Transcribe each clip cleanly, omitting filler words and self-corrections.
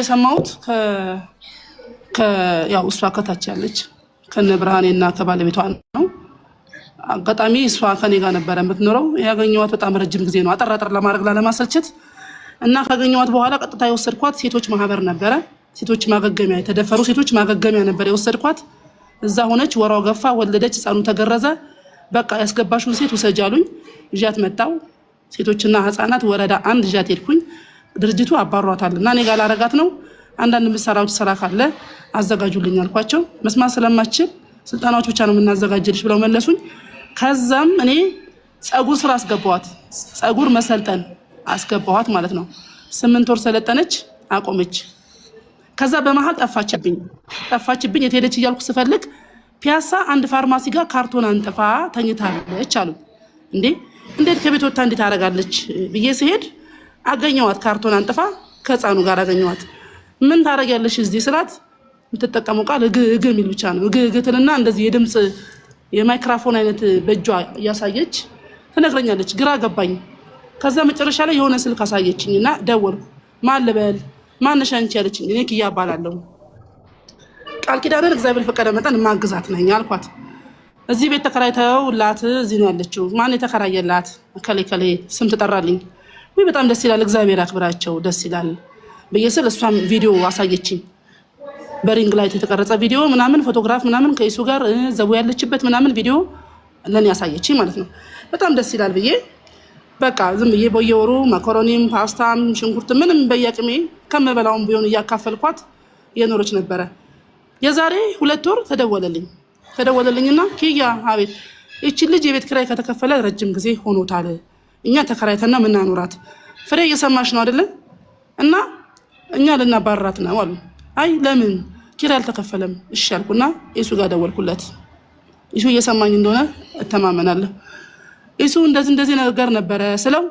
የሰማሁት ያው እሷ ከታች ያለች ከነ ብርሃኔና ከባለቤቷ ነው። አጋጣሚ እሷ ከኔ ጋር ነበር የምትኖረው። ያገኘኋት በጣም ረጅም ጊዜ ነው አጠራጠር ለማድረግ ለማሰልቸት እና ካገኘኋት በኋላ ቀጥታ የወሰድኳት ሴቶች ማህበር ነበረ። ሴቶች ማገገሚያ የተደፈሩ ሴቶች ማገገሚያ ነበር የወሰድኳት። እዛ ሆነች፣ ወራው ገፋ፣ ወለደች፣ ህፃኑ ተገረዘ። በቃ ያስገባሽውን ሴት ውሰጂ አሉኝ። ይዣት መጣው። ሴቶችና ህፃናት ወረዳ 1 ይዣት ሄድኩኝ። ድርጅቱ አባሯታልና እኔ ጋር ላረጋት ነው። አንዳንድ ምሳራዎች ስራ ካለ አዘጋጁልኝ አልኳቸው። መስማት ስለማችል ስልጣናዎች ብቻ ነው የምናዘጋጅልሽ ብለው መለሱኝ። ከዛም እኔ ጸጉር ስራ አስገባዋት፣ ጸጉር መሰልጠን አስገባዋት ማለት ነው። 8 ወር ሰለጠነች፣ አቆመች። ከዛ በመሃል ጠፋችብኝ። የት ሄደች እያልኩ ስፈልግ ፒያሳ አንድ ፋርማሲ ጋር ካርቶን አንጥፋ ተኝታለች አሉ። እንዴት ከቤት ወጣ እንዴት አደርጋለች ብዬ ስሄድ አገኘዋት። ካርቶን አንጥፋ ከህፃኑ ጋር አገኘዋት። ምን ታደርጊያለሽ እዚህ ስላት የምትጠቀመው ቃል እግ የሚል ብቻ ነው። እግትልና እንደዚህ የድምፅ የማይክሮፎን አይነት በእጇ እያሳየች ትነግረኛለች። ግራ ገባኝ። ከዛ መጨረሻ ላይ የሆነ ስልክ አሳየችኝና ደወልኩ። ማን ልበል ማነሽ አንቺ ያለችኝ። እኔ ኪያ እባላለሁ። ቃል ኪዳንን እግዚአብሔር ፈቀደ መጠን ማግዛት ነኝ አልኳት። እዚህ ቤት ተከራይተውላት እዚህ ነው ያለችው። ማን የተከራየላት? ከሌ ስም ትጠራልኝ። ወይ በጣም ደስ ይላል፣ እግዚአብሔር አክብራቸው፣ ደስ ይላል በየስል እሷም ቪዲዮ አሳየችኝ። በሪንግ ላይት የተቀረጸ ቪዲዮ ምናምን ፎቶግራፍ ምናምን ከይሱ ጋር ዘቡ ያለችበት ምናምን ቪዲዮ ለኔ ያሳየችኝ ማለት ነው። በጣም ደስ ይላል ብዬ በቃ ዝም ብዬ በየወሩ ማካሮኒም ፓስታም ሽንኩርት ምንም በየቅሜ ከመበላውም ቢሆን እያካፈልኳት የኖረች ነበረ። የዛሬ 2 ወር ተደወለልኝና ኪያ አቤት፣ እቺ ልጅ የቤት ኪራይ ከተከፈለ ረጅም ጊዜ ሆኖታል። እኛ ተከራይተና ምናኖራት ፍሬ እየሰማሽ ነው አይደለ? እና እኛ ልናባራት ነው አሉ። አይ ለምን ኪራይ አልተከፈለም? እሺ አልኩና እሱ ጋር ደወልኩለት። እሱ እየሰማኝ እንደሆነ እተማመናለሁ። እሱ እንደዚህ ነገር ነበረ ስለው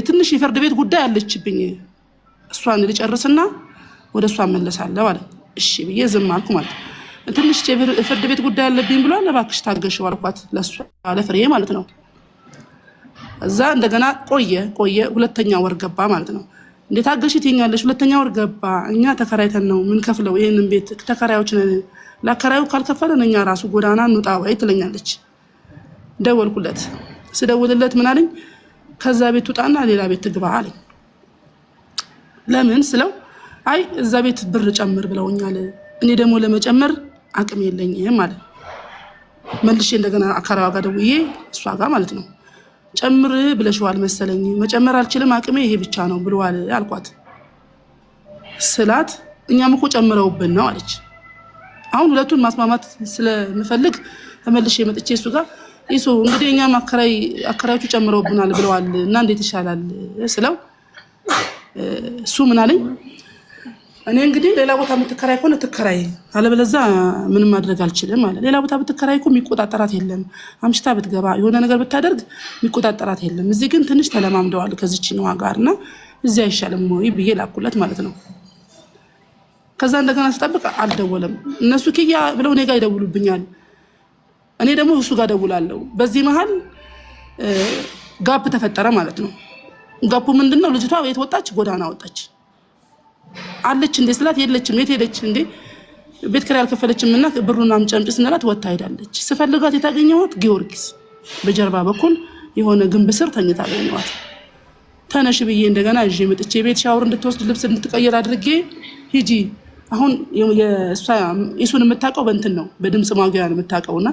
ትንሽ የፍርድ ቤት ጉዳይ አለችብኝ፣ እሷን ልጨርስና ወደ እሷ እመለሳለሁ አለ። እሺ ብዬ ዝም አልኩ ማለት ትንሽ የፍርድ ቤት ጉዳይ አለብኝ ብሏል። እባክሽ ታገሽው አልኳት፣ ለሷ ለፍሬ ማለት ነው። እዛ እንደገና ቆየ 2ኛ ወር ገባ ማለት ነው። እንዴት ታገሽ ትኛለሽ? 2ኛ ወር ገባ። እኛ ተከራይተን ነው ምን ከፍለው ይሄንን ቤት ተከራዮች ነን፣ ለከራዩ ካልከፈለን እኛ ራሱ ጎዳና እንውጣ ወይ ትለኛለች። ደወልኩለት። ስደውልለት ምን አለኝ? ከዛ ቤት ውጣና ሌላ ቤት ትግባ አለኝ። ለምን ስለው አይ እዛ ቤት ብር ጨምር ብለውኛል፣ እኔ ደግሞ ለመጨመር አቅም የለኝም ማለት መልሼ እንደገና አካራዋ ጋር ደውዬ እሷ ጋር ማለት ነው ጨምር ብለሽዋል መሰለኝ፣ መጨመር አልችልም አቅሜ ይሄ ብቻ ነው ብለዋል አልኳት። ስላት እኛም እኮ ጨምረውብን ነው አለች። አሁን ሁለቱን ማስማማት ስለምፈልግ ተመልሼ መጥቼ እሱ ጋር እሱ እንግዲህ እኛም አከራዮቹ ጨምረውብናል ብለዋል እና እንዴት ይሻላል ስለው እሱ ምን አለኝ? እኔ እንግዲህ ሌላ ቦታ የምትከራይ ከሆነ ትከራይ፣ አለበለዚያ ምንም ማድረግ አልችልም አለ። ሌላ ቦታ ብትከራይ እኮ የሚቆጣጠራት የለም፣ አምሽታ ብትገባ የሆነ ነገር ብታደርግ የሚቆጣጠራት የለም። እዚህ ግን ትንሽ ተለማምደዋል ከዚችኛዋ ጋርና እዚህ አይሻልም ወይ ብዬ ላኩለት ማለት ነው። ከዛ እንደገና ስጠብቅ አልደወለም። እነሱ ኪያ ብለው እኔ ጋር ይደውሉብኛል፣ እኔ ደግሞ እሱ ጋር ደውላለሁ። በዚህ መሃል ጋፕ ተፈጠረ ማለት ነው። ጋፑ ምንድነው? ልጅቷ የት ወጣች? ጎዳና ወጣች። አለች እንዴ ስላት የለችም። የት ሄደች እንዴ? ቤት ኪራይ አልከፈለችም እና ብሩን አምጪ ስንላት ወጣ ሄዳለች። ስፈልጋት የታገኘኋት ጊዮርጊስ በጀርባ በኩል የሆነ ግንብ ስር ተኝታ አገኘኋት። ተነሽ ብዬ እንደገና እሺ መጥቼ ቤት ሻወር እንድትወስድ ልብስ እንድትቀየር አድርጌ ሂጂ። አሁን የእሷ እሱን የምታውቀው በእንትን ነው፣ በድምጽ ማጉያ ነው የምታውቀውና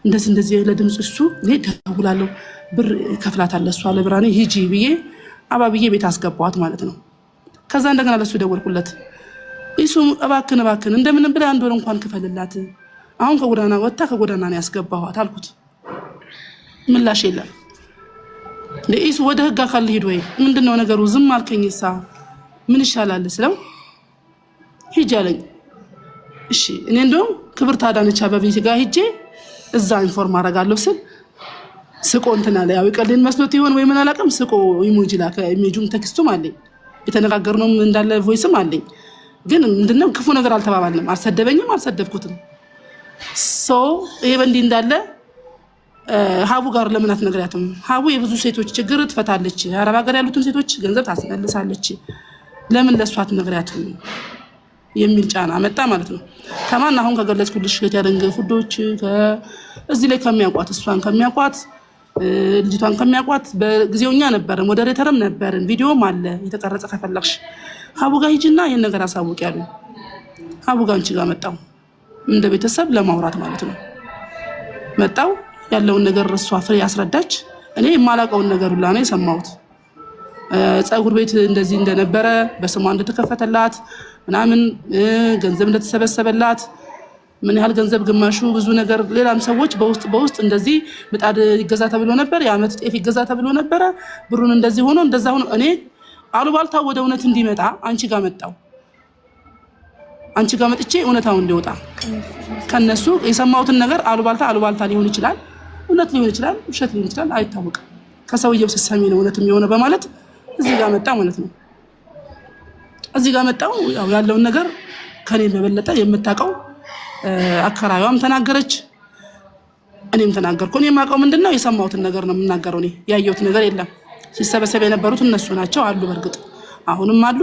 እንደዚህ ለድምጽ እሱ እኔ ደውላለሁ፣ ብር ከፍላታለሁ እሷ ለብራኔ ሂጂ ብዬ አባብዬ ቤት አስገባዋት ማለት ነው። ከዛ እንደገና ለሱ ደወልኩለት። እሱ እባክን እንደምንም ብለህ 1 ወር እንኳን ክፈልላት፣ አሁን ከጎዳና ወጣ ከጎዳና ነው ያስገባኋት አልኩት። ምላሽ የለም። ለኢሱ ወደ ህግ አካል ሄድ ወይ ምንድነው ነገሩ? ዝም አልከኝሳ ምን ይሻላል ስለው ሂጂ አለኝ። እሺ እኔ እንደውም ክብር ታዳነች አበቤ ጋር ሂጄ እዛ ኢንፎርም አደርጋለሁ ስል ስቆ እንትና ላይ ያው ቀልን መስሎት ይሆን ወይ ምን አላውቅም። ስቆ ኢሞጂ ላከ። ኢሜጁም ቴክስቱም አለኝ፣ የተነጋገርነው እንዳለ ቮይስም አለኝ። ግን ምንድነው ክፉ ነገር አልተባባልንም፣ አልሰደበኝም፣ አልሰደብኩትም። ይሄ በእንዲህ እንዳለ ሀቡ ጋር ለምን አትነግሪያትም? ሀቡ የብዙ ሴቶች ችግር ትፈታለች፣ አረብ ሀገር ያሉትን ሴቶች ገንዘብ ታስመልሳለች፣ ለምን ለሷ አትነግሪያትም የሚል ጫና መጣ ማለት ነው። ከማን አሁን ከገለጽኩልሽ ከያደንገ ፉዶች እዚህ ላይ ከሚያውቋት እሷን ከሚያውቋት ልጅቷን ከሚያውቋት በጊዜውኛ ነበርን፣ ሞዴሬተርም ነበርን፣ ቪዲዮም አለ የተቀረጸ ከፈለግሽ ሀቡ ጋር ሂጂና ይሄን ነገር አሳውቂ ያሉ ሀቡ ጋር አንቺ ጋር መጣው እንደ ቤተሰብ ለማውራት ማለት ነው። መጣው ያለውን ነገር እሷ ፍሬ ያስረዳች። እኔ የማላውቀውን ነገር ሁላ ነው የሰማሁት። ፀጉር ቤት እንደዚህ እንደነበረ በስሟ እንደተከፈተላት ምናምን ገንዘብ እንደተሰበሰበላት ምን ያህል ገንዘብ ግማሹ ብዙ ነገር ሌላም ሰዎች በውስጥ እንደዚህ ምጣድ ይገዛ ተብሎ ነበር፣ የዓመት ጤፍ ይገዛ ተብሎ ነበር፣ ብሩን እንደዚህ ሆኖ እንደዛ ሆኖ እኔ አሉባልታ ወደ እውነት እንዲመጣ አንቺ ጋር መጣው። አንቺ ጋር መጥቼ እውነታው እንዲወጣ ከነሱ የሰማሁትን ነገር አሉባልታ ሊሆን ይችላል፣ እውነት ሊሆን ይችላል፣ ውሸት ሊሆን ይችላል፣ አይታወቅም። ከሰውየው ሲሰሚ ነው እውነት የሚሆነው በማለት እዚህ ጋር መጣ ማለት ነው። እዚህ ጋር መጣው ያለውን ነገር ከኔ በበለጠ የምታውቀው አከራዩም ተናገረች፣ እኔም ተናገርኩ። እኔ የማውቀው ምንድነው የሰማሁትን ነገር ነው የምናገረው። እኔ ያየሁት ነገር የለም። ሲሰበሰብ የነበሩት እነሱ ናቸው አሉ። በርግጥ አሁንም አሉ፣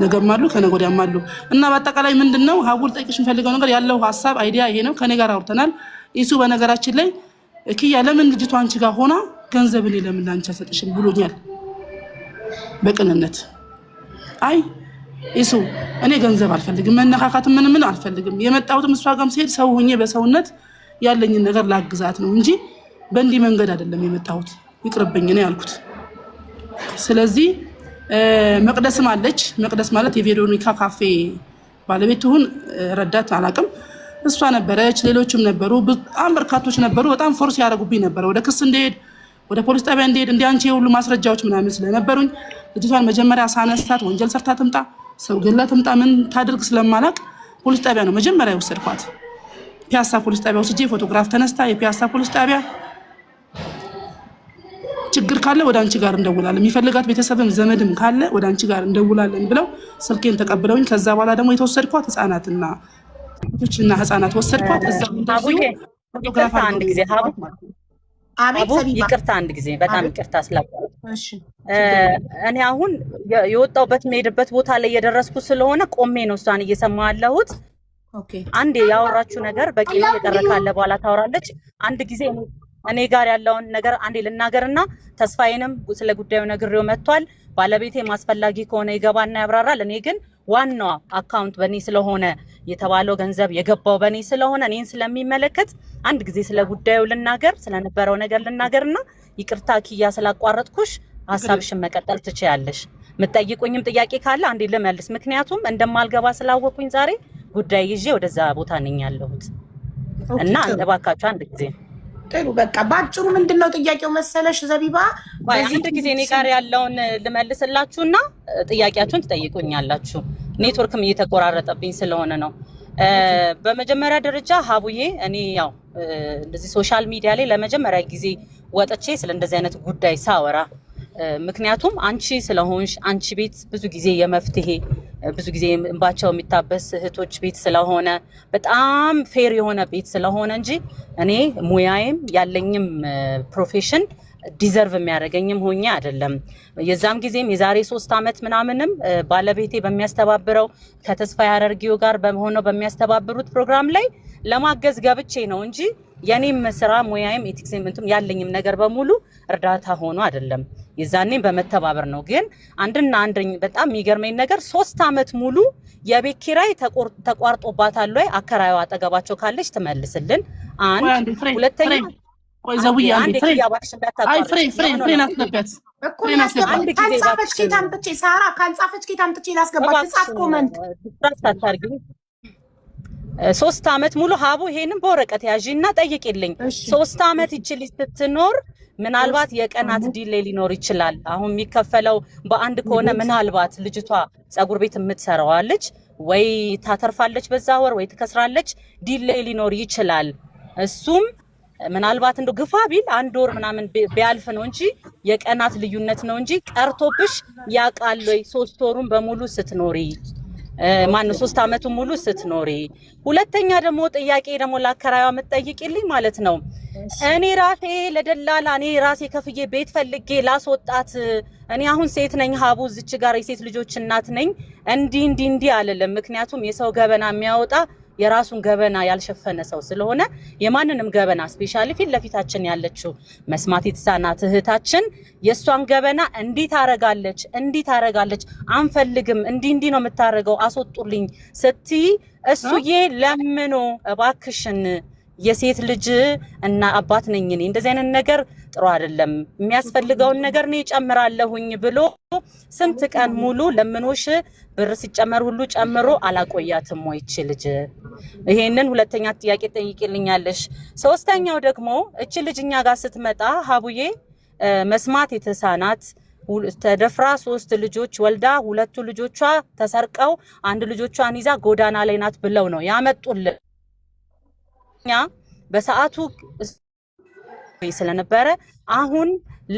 ነገም አሉ፣ ከነገ ወዲያም አሉ። እና በአጠቃላይ ምንድነው ሀቡል ጠይቅሽ የምፈልገው ነገር ያለው ሀሳብ አይዲያ ይሄ ነው። ከኔ ጋር አውርተናል። ኢሱ በነገራችን ላይ ኪያ ለምን ልጅቷ አንቺ ጋር ሆና ገንዘብ እኔ ለምን አንቺ አልሰጥሽም ብሎኛል በቅንነት። አይ ኢሱ እኔ ገንዘብ አልፈልግም፣ መነካካት ምን አልፈልግም። የመጣሁትም እሷ ጋርም ሲሄድ ሰው ሆኜ በሰውነት ያለኝን ነገር ላግዛት ነው እንጂ በእንዲህ መንገድ አይደለም የመጣሁት፣ ይቅርብኝ ነው ያልኩት። ስለዚህ መቅደስም አለች። መቅደስ ማለት የቬሮኒካ ካፌ ባለቤት ትሁን ረዳት አላውቅም፣ እሷ ነበረች። ሌሎችም ነበሩ፣ በጣም በርካቶች ነበሩ። በጣም ፎርስ ያደርጉብኝ ነበር ወደ ክስ እንደሄድ፣ ወደ ፖሊስ ጣቢያ እንደሄድ። እንደ አንቺ የሁሉ ማስረጃዎች ምናምን ስለነበሩኝ ልጅቷን መጀመሪያ ሳነስታት ወንጀል ሰርታ ትምጣ ሰው ገላ ትምጣ ምን ታድርግ ስለማላቅ ፖሊስ ጣቢያ ነው መጀመሪያ የወሰድኳት። ፒያሳ ፖሊስ ጣቢያ ወስጄ ፎቶግራፍ ተነስታ የፒያሳ ፖሊስ ጣቢያ ችግር ካለ ወደ አንቺ ጋር እንደውላለን፣ የሚፈልጋት ቤተሰብም ዘመድም ካለ ወደ አንቺ ጋር እንደውላለን ብለው ስልኬን ተቀብለውኝ ከዛ በኋላ ደግሞ የተወሰድኳት ህፃናትና ህፃናት ወሰድኳት። እዛ ፎቶግራፍ አንድ ጊዜ ይቅርታ አንድ ጊዜ በጣም ይቅርታ ስላልኩ እኔ አሁን የወጣሁበት የምሄድበት ቦታ ላይ የደረስኩ ስለሆነ ቆሜ ነው እሷን እየሰማ ያለሁት። አንዴ ያወራችሁ ነገር በቂ ነው። የቀረ ካለ በኋላ ታወራለች። አንድ ጊዜ እኔ ጋር ያለውን ነገር አንዴ ልናገርና ተስፋዬንም ስለ ጉዳዩ ነግሬው መጥቷል። ባለቤቴ ማስፈላጊ ከሆነ ይገባና ያብራራል። እኔ ግን ዋናው አካውንት በኔ ስለሆነ የተባለው ገንዘብ የገባው በኔ ስለሆነ እኔን ስለሚመለከት አንድ ጊዜ ስለ ጉዳዩ ልናገር፣ ስለነበረው ነገር ልናገርና ይቅርታ ኪያ ስላቋረጥኩሽ ሀሳብሽን መቀጠል ትችያለሽ። የምትጠይቁኝም ጥያቄ ካለ አንዴ ልመልስ። ምክንያቱም እንደማልገባ ስላወቁኝ ዛሬ ጉዳይ ይዤ ወደዛ ቦታ ነኝ ያለሁት እና እባካችሁ አንድ ጊዜ ጥሩ። በቃ ባጭሩ ምንድነው ጥያቄው መሰለሽ ዘቢባ? አንድ ጊዜ እኔ ጋር ያለውን ልመልስላችሁና ጥያቄያችሁን ትጠይቁኛላችሁ። ኔትወርክም እየተቆራረጠብኝ ስለሆነ ነው። በመጀመሪያ ደረጃ ሀቡዬ እኔ ያው እንደዚህ ሶሻል ሚዲያ ላይ ለመጀመሪያ ጊዜ ወጥቼ ስለ እንደዚህ አይነት ጉዳይ ሳወራ ምክንያቱም አንቺ ስለሆንሽ አንቺ ቤት ብዙ ጊዜ የመፍትሄ ብዙ ጊዜ እንባቸው የሚታበስ እህቶች ቤት ስለሆነ በጣም ፌር የሆነ ቤት ስለሆነ እንጂ እኔ ሙያዬም ያለኝም ፕሮፌሽን ዲዘርቭ የሚያደርገኝም ሆኜ አይደለም። የዛም ጊዜም የዛሬ 3 አመት ምናምንም ባለቤቴ በሚያስተባብረው ከተስፋዬ አረርጊዮ ጋር በመሆነው በሚያስተባብሩት ፕሮግራም ላይ ለማገዝ ገብቼ ነው እንጂ የኔም ስራ ሙያዬም ኤቲክስም ያለኝም ነገር በሙሉ እርዳታ ሆኖ አይደለም። የዛኔም በመተባበር ነው። ግን አንድና አንድኝ በጣም የሚገርመኝ ነገር 3 አመት ሙሉ የቤት ኪራይ ተቋርጦባታል ወይ አከራዩ አጠገባቸው ካለች ትመልስልን። አንድ ሁለተኛ ቆይ ዘውዬ አንዴ ፍሬ ናስገባት አንድ ጊዜ ካልጻፈች ኬታምጥቼ ሳራ ካልጻፈች ኬታምጥቼ ላስገባት ጻፍ ኮመንት ታታርጊ 3 አመት ሙሉ ሀቡ ይሄንን በወረቀት ያዢና ጠይቂልኝ። 3 አመት ይችል ስትኖር ምናልባት የቀናት ዲሌይ ሊኖር ይችላል። አሁን የሚከፈለው በአንድ ከሆነ ምናልባት ልጅቷ ፀጉር ቤት የምትሰራዋለች ወይ ታተርፋለች በዛ ወር ወይ ትከስራለች፣ ዲሌይ ሊኖር ይችላል። እሱም ምናልባት እንደው ግፋ ቢል 1 ወር ምናምን ቢያልፍ ነው እንጂ የቀናት ልዩነት ነው እንጂ ቀርቶብሽ ያቃል ወይ 3 ወሩን በሙሉ ስትኖሪ ማነው 3 አመቱን ሙሉ ስትኖሪ። ሁለተኛ ደግሞ ጥያቄ ደግሞ ለአከራዩ የምትጠይቂልኝ ማለት ነው እኔ ራሴ ለደላላ እኔ ራሴ ከፍዬ ቤት ፈልጌ ላስወጣት እኔ አሁን ሴት ነኝ ሀቡ እዚች ጋር የሴት ልጆች እናት ነኝ እንዲ አለለም ምክንያቱም የሰው ገበና የሚያወጣ የራሱን ገበና ያልሸፈነ ሰው ስለሆነ የማንንም ገበና ስፔሻሊ ፊት ለፊታችን ያለችው መስማት የተሳናት እህታችን የሷን ገበና እንዲት አረጋለች አንፈልግም እንዲ ነው የምታረገው አስወጡልኝ ስትይ እሱዬ ለምኖ እባክሽን የሴት ልጅ እና አባት ነኝ እኔ እንደዚህ አይነት ነገር ጥሩ አይደለም የሚያስፈልገውን ነገር ነው ጨምራለሁኝ ብሎ ስንት ቀን ሙሉ ለምኖሽ ብር ሲጨመር ሁሉ ጨምሮ አላቆያትም ወይ እቺ ልጅ ይሄንን ሁለተኛ ጥያቄ ጠይቂልኛለሽ ሶስተኛው ደግሞ እቺ ልጅኛ ጋር ስትመጣ ሀቡዬ መስማት የተሳናት ተደፍራ 3 ልጆች ወልዳ 2 ልጆቿ ተሰርቀው 1 ልጆቿን ይዛ ጎዳና ላይ ናት ብለው ነው ያመጡልኛ በሰዓቱ ስለነበረ አሁን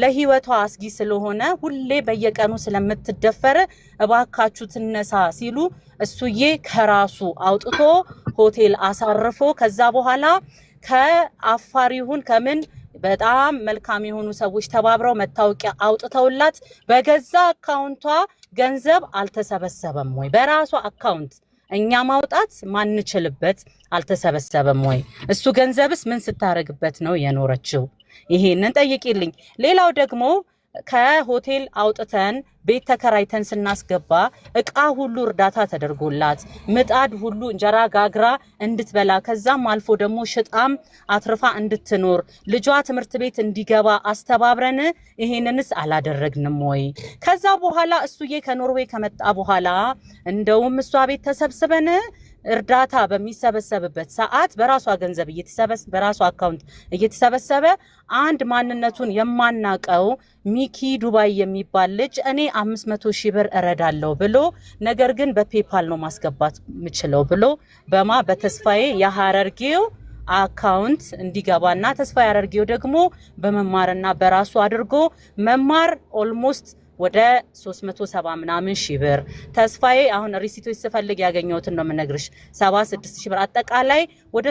ለህይወቷ አስጊ ስለሆነ ሁሌ በየቀኑ ስለምትደፈረ እባካችሁ ትነሳ ሲሉ እሱዬ ከራሱ አውጥቶ ሆቴል አሳርፎ ከዛ በኋላ ከአፋር ይሁን ከምን በጣም መልካም የሆኑ ሰዎች ተባብረው መታወቂያ አውጥተውላት በገዛ አካውንቷ ገንዘብ አልተሰበሰበም ወይ በራሷ አካውንት እኛ ማውጣት ማንችልበት አልተሰበሰበም ወይ እሱ ገንዘብስ ምን ስታረግበት ነው የኖረችው ይሄንን ጠይቂልኝ ሌላው ደግሞ ከሆቴል አውጥተን ቤት ተከራይተን ስናስገባ እቃ ሁሉ እርዳታ ተደርጎላት ምጣድ ሁሉ እንጀራ ጋግራ እንድትበላ ከዛም አልፎ ደግሞ ሽጣም አትርፋ እንድትኖር ልጇ ትምህርት ቤት እንዲገባ አስተባብረን ይሄንንስ አላደረግንም ወይ ከዛ በኋላ እሱዬ ከኖርዌይ ከመጣ በኋላ እንደውም እሷ ቤት ተሰብስበን እርዳታ በሚሰበሰብበት ሰዓት በራሷ ገንዘብ በራሷ አካውንት እየተሰበሰበ አንድ ማንነቱን የማናቀው ሚኪ ዱባይ የሚባል ልጅ እኔ 500,000 ብር እረዳለሁ ብሎ ነገር ግን በፔፓል ነው ማስገባት ምችለው ብሎ በተስፋዬ የሐረርጌው አካውንት እንዲገባና ተስፋዬ ያረርጌው ደግሞ በመማርና በራሱ አድርጎ መማር ኦልሞስት ወደ 370 ምናምን ሺህ ብር ተስፋዬ አሁን ሪሲቶች ስፈልግ ያገኘሁትን ነው የምነግርሽ 76,000 ብር አጠቃላይ ወደ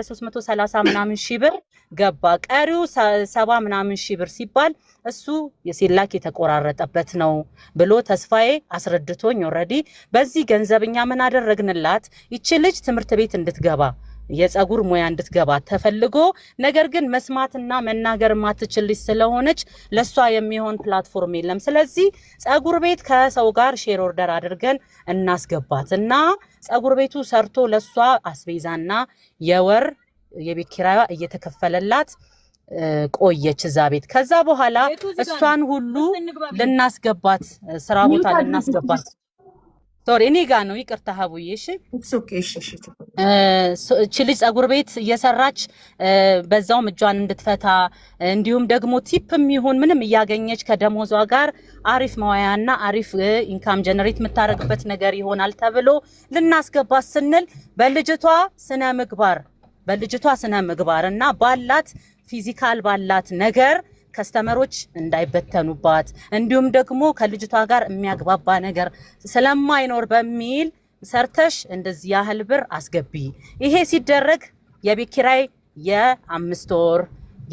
330 ምናምን ሺህ ብር ገባ ቀሪው 70 ምናምን ሺህ ብር ሲባል እሱ የሲላክ የተቆራረጠበት ነው ብሎ ተስፋዬ አስረድቶኝ ኦሬዲ በዚህ ገንዘብኛ ምን አደረግንላት ይቺ ልጅ ትምህርት ቤት እንድትገባ የፀጉር ሙያ እንድትገባ ተፈልጎ ነገር ግን መስማትና መናገር ማትችልሽ ስለሆነች ለሷ የሚሆን ፕላትፎርም የለም ስለዚህ ፀጉር ቤት ከሰው ጋር ሼር ኦርደር አድርገን እናስገባትና ፀጉር ቤቱ ሰርቶ ለሷ አስቤዛና የወር የቤት ኪራይዋ እየተከፈለላት ቆየች እዛ ቤት ከዛ በኋላ እሷን ሁሉ ልናስገባት ስራ ቦታ ልናስገባት ሶሪ እኔ ጋር ነው ይቅርታ ሀቡዬ እሺ እቺ ልጅ ፀጉር ቤት እየሰራች በዛው እጇን እንድትፈታ እንዲሁም ደግሞ ቲፕም ይሁን ምንም እያገኘች ከደሞዟ ጋር አሪፍ መዋያና አሪፍ ኢንካም ጀነሬት የምታረግበት ነገር ይሆናል ተብሎ ልናስገባት ስንል በልጅቷ ስነ ምግባርና ባላት ፊዚካል ባላት ነገር ከስተመሮች እንዳይበተኑባት እንዲሁም ደግሞ ከልጅቷ ጋር የሚያግባባ ነገር ስለማይኖር በሚል ሰርተሽ እንደዚህ ያህል ብር አስገቢ ይሄ ሲደረግ የቤት ኪራይ የ5 ወር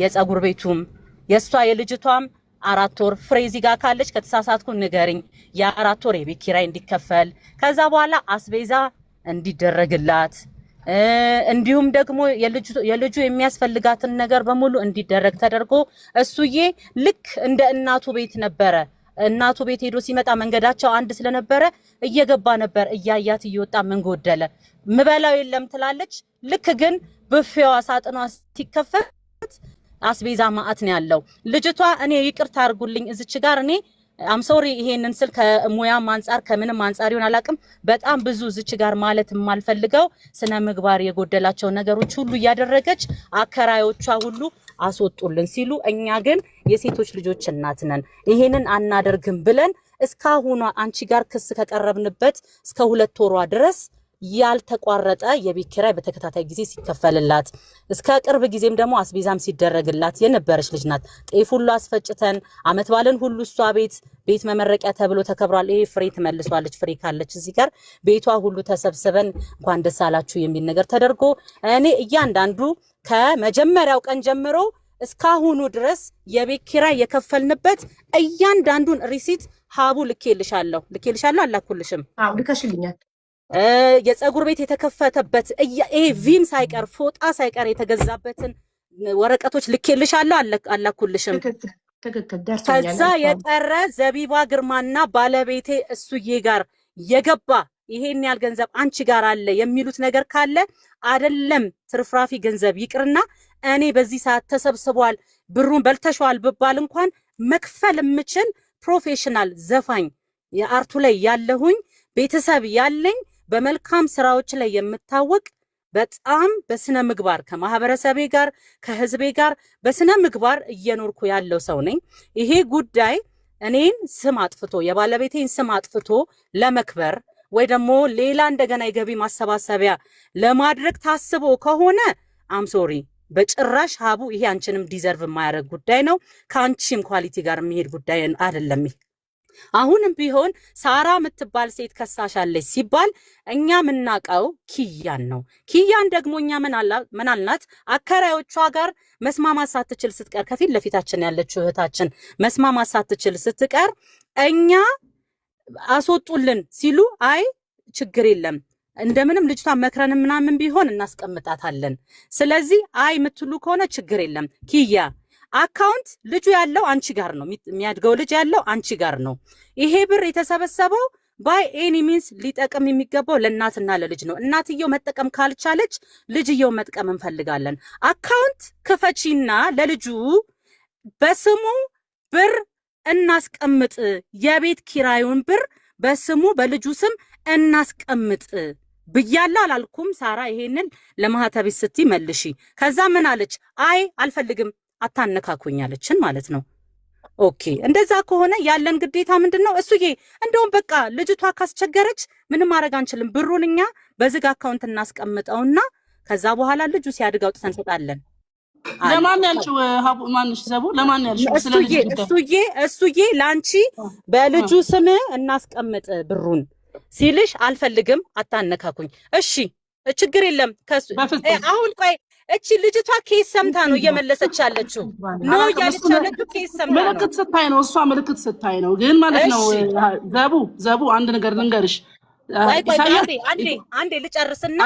የፀጉር ቤቱም የሷ የልጅቷም 4 ወር ፍሬዚ ጋር ካለች ከተሳሳትኩ ንገሪኝ የ4 ወር የቤት ኪራይ እንዲከፈል ከዛ በኋላ አስቤዛ እንዲደረግላት እንዲሁም ደግሞ የልጁ የሚያስፈልጋትን ነገር በሙሉ እንዲደረግ ተደርጎ እሱዬ ልክ እንደ እናቱ ቤት ነበረ እናቱ ቤት ሄዶ ሲመጣ መንገዳቸው አንድ ስለነበረ እየገባ ነበር እያያት እየወጣ ምን ጎደለ ምበላው የለም ትላለች ልክ ግን ብፌዋ ሳጥኗ ሲከፈት አስቤዛ ማአት ነው ያለው ልጅቷ እኔ ይቅርታ አርጉልኝ እዚች ጋር እኔ አም ሶሪ ይሄንን ስል ከሙያም አንፃር ከምንም አንፃር ይሆን አላቅም በጣም ብዙ እዚች ጋር ማለት የማልፈልገው ስነ ምግባር የጎደላቸው ነገሮች ሁሉ ያደረገች አከራዮቿ ሁሉ አስወጡልን ሲሉ እኛ ግን የሴቶች ልጆች እናት ነን ይሄንን አናደርግም ብለን እስካሁን አንቺ ጋር ክስ ከቀረብንበት እስከ 2 ወሯ ድረስ ያልተቋረጠ የቤት ኪራይ በተከታታይ ጊዜ ሲከፈልላት እስከ ቅርብ ጊዜም ደግሞ አስቤዛም ሲደረግላት የነበረች ልጅ ናት። ጤፍ ሁሉ አስፈጭተን አመት ባለን ሁሉ እሷ ቤት መመረቂያ ተብሎ ተከብሯል። ይሄ ፍሬ ትመልሷለች። ፍሬ ካለች እዚህ ጋር ቤቷ ሁሉ ተሰብስበን እንኳን ደስ አላችሁ የሚል ነገር ተደርጎ እኔ እያንዳንዱ ከመጀመሪያው ቀን ጀምሮ እስካሁኑ ድረስ የቤት ኪራይ የከፈልንበት እያንዳንዱን ሪሲት ሀቡ ልኬልሻለሁ አላኩልሽም? አዎ ልከሽልኛል። የፀጉር ቤት የተከፈተበት ይሄ ቪን ሳይቀር ፎጣ ሳይቀር የተገዛበትን ወረቀቶች ልኬልሻለሁ አላኩልሽም? ትክክል ደርሶኛል። ከዛ የቀረ ዘቢባ ግርማና ባለቤቴ እሱዬ ጋር የገባ ይሄን ያህል ገንዘብ አንቺ ጋር አለ የሚሉት ነገር ካለ አይደለም ትርፍራፊ ገንዘብ ይቅርና እኔ በዚህ ሰዓት ተሰብስቧል ብሩን በልተሽዋል ብባል እንኳን መክፈል የምችል ፕሮፌሽናል ዘፋኝ የአርቱ ላይ ያለሁኝ ቤተሰብ ያለኝ በመልካም ስራዎች ላይ የምታወቅ በጣም በስነ ምግባር ከማህበረሰቤ ጋር ከህዝቤ ጋር በስነ ምግባር እየኖርኩ ያለው ሰው ነኝ። ይሄ ጉዳይ እኔን ስም አጥፍቶ የባለቤቴን ስም አጥፍቶ ለመክበር ወይ ደግሞ ሌላ እንደገና የገቢ ማሰባሰቢያ ለማድረግ ታስቦ ከሆነ አምሶሪ በጭራሽ ሀቡ ይሄ አንቺንም ዲዘርቭ የማያደርግ ጉዳይ ነው። ከአንቺም ኳሊቲ ጋር የሚሄድ ጉዳይ አይደለም። አሁንም ቢሆን ሳራ የምትባል ሴት ከሳሻለች ሲባል እኛ የምናውቀው ኪያን ነው። ኪያን ደግሞ እኛ ምን አልናት? አከራዮቿ ጋር መስማማት ሳትችል ስትቀር ከፊት ለፊታችን ያለችው እህታችን መስማማት ሳትችል ስትቀር እኛ አስወጡልን ሲሉ አይ ችግር የለም እንደምንም ልጅቷን መክረን ምናምን ቢሆን እናስቀምጣታለን። ስለዚህ አይ የምትሉ ከሆነ ችግር የለም ኪያ አካውንት ልጁ ያለው አንቺ ጋር ነው፣ የሚያድገው ልጅ ያለው አንቺ ጋር ነው። ይሄ ብር የተሰበሰበው ባይ ኤኒ ሚንስ ሊጠቅም የሚገባው ለእናትና ለልጅ ነው። እናትየው መጠቀም ካልቻለች ልጅየው መጥቀም እንፈልጋለን። አካውንት ክፈቺና ለልጁ በስሙ ብር እናስቀምጥ፣ የቤት ኪራዩን ብር በስሙ በልጁ ስም እናስቀምጥ ብያለሁ አላልኩም? ሳራ ይሄንን ለማህተቤት ስትይ መልሺ። ከዛ ምን አለች? አይ አልፈልግም አታነካኩኛለችን ማለት ነው። ኦኬ እንደዛ ከሆነ ያለን ግዴታ ምንድነው? እሱዬ እንደውም በቃ ልጅቷ ካስቸገረች ምንም ማድረግ አንችልም። ብሩን እኛ በዝግ አካውንት እናስቀምጠውና ከዛ በኋላ ልጁ ሲያድግ አውጥተን እንሰጣለን። ለማን ያልሽው ሀቡ ማንሽ ዘቡ ለማን ያልሽው? እሱዬ ላንቺ በልጁ ስም እናስቀምጥ ብሩን ሲልሽ አልፈልግም አታነካኩኝ። እሺ ችግር የለም ከሱ አሁን ቆይ እቺ ልጅቷ ኬስ ሰምታ ነው እየመለሰች ያለችው ነው ያለች ያለችው ኬስ ሰምታ ነው። ምልክት ስታይ ነው እሷ ምልክት ስታይ ነው። ግን ማለት ነው ዘቡ አንድ ነገር ልንገርሽ። አንዴ ልጨርስና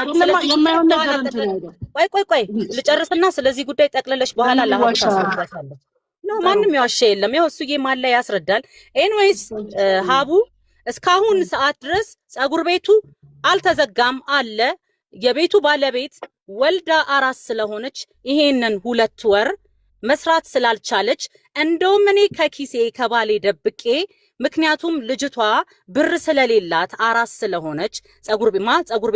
ቆይ ልጨርስና ስለዚህ ጉዳይ ጠቅልለሽ በኋላ ላውራሻለሁ። ነው ማንም ያዋሽ የለም። ያው እሱዬ ማለ ያስረዳል። ኤኒዌይስ ሀቡ እስካሁን ሰዓት ድረስ ፀጉር ቤቱ አልተዘጋም አለ። የቤቱ ባለቤት ወልዳ አራስ ስለሆነች ይሄንን 2 ወር መስራት ስላልቻለች እንደውም እኔ ከኪሴ ከባሌ ደብቄ ምክንያቱም ልጅቷ ብር ስለሌላት አራስ ስለሆነች ፀጉር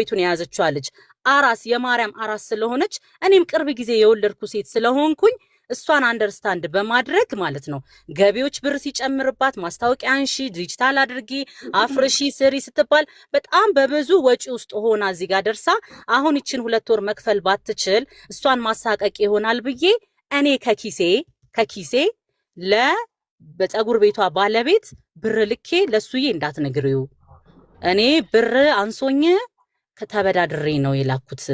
ቤቱን የያዘችው ልጅ አራስ የማርያም አራስ ስለሆነች እኔም ቅርብ ጊዜ የወለድኩ ሴት ስለሆንኩኝ እሷን አንደርስታንድ በማድረግ ማለት ነው ገቢዎች ብር ሲጨምርባት ማስታወቂያ አንሺ ዲጂታል አድርጊ አፍርሺ ስሪ ስትባል በጣም በብዙ ወጪ ውስጥ ሆና እዚህ ጋር ደርሳ አሁን ይችን 2 ወር መክፈል ባትችል እሷን ማሳቀቅ ይሆናል ብዬ እኔ ከኪሴ በፀጉር ቤቷ ባለቤት ብር ልኬ ለሱዬ እንዳትነግሪው እኔ ብር አንሶኝ ከተበዳድሬ ነው የላኩት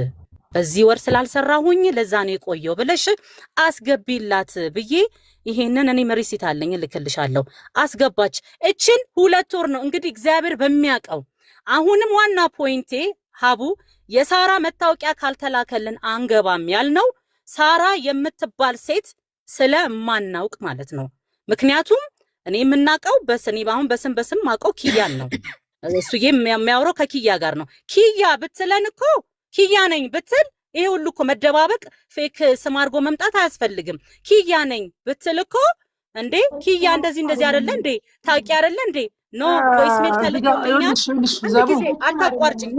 በዚህ ወር ስላልሰራሁኝ ለዛ ነው የቆየው ብለሽ አስገቢላት ብዬ ይሄንን እኔ መሪሲት አለኝ ልክልሻለሁ። አስገባች። እችን 2 ወር ነው እንግዲህ እግዚአብሔር በሚያውቀው። አሁንም ዋና ፖይንቴ ሀቡ የሳራ መታወቂያ ካልተላከልን አንገባም ያልነው ሳራ የምትባል ሴት ስለማናውቅ ማለት ነው። ምክንያቱም እኔ የምናውቀው በስም ማውቀው ኪያን ነው። እሱዬ የሚያወራው ከኪያ ጋር ነው። ኪያ ብትለን እኮ ኪያ ነኝ ብትል ይሄ ሁሉ እኮ መደባበቅ ፌክ ስም አድርጎ መምጣት አያስፈልግም። ኪያ ነኝ ብትል እኮ እንዴ ኪያ እንደዚህ አይደለ እንዴ ታውቂ አይደለ እንዴ ኖ ቮይስ ሜል ተልኮልኛል። ጊዜ አታቋርጭኝ።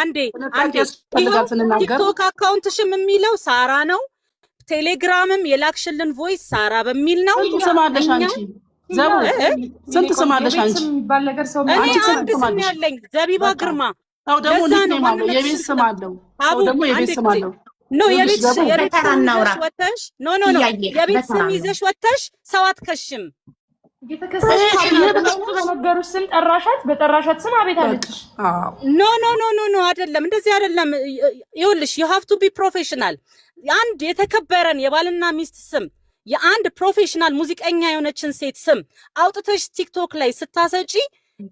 አንዴ ቲክቶክ አካውንትሽም የሚለው ሳራ ነው። ቴሌግራምም የላክሽልን ቮይስ ሳራ በሚል ነው። ዘቡ ስንት ስም አለሽ አንቺ? የሚባል ነገር ሰው እኔ አንድ ስም ያለኝ ዘቢባ ግርማ። አው ደግሞ ኒክኔም አለው የቤት ስም አለው። አው ደግሞ የቤት ስም አለው። ኖ የቤት ስም ወተሽ ኖ የቤት ስም ይዘሽ ወተሽ ሰው አትከሽም። የተከሰሰው ስም ጠራሻት፣ በጠራሻት ስም አቤት አለችሽ። ኖ አይደለም፣ እንደዚህ አይደለም። ይኸውልሽ you have to be professional። አንድ የተከበረን የባልና ሚስት ስም የአንድ ፕሮፌሽናል ሙዚቀኛ የሆነችን ሴት ስም አውጥተሽ ቲክቶክ ላይ ስታሰጪ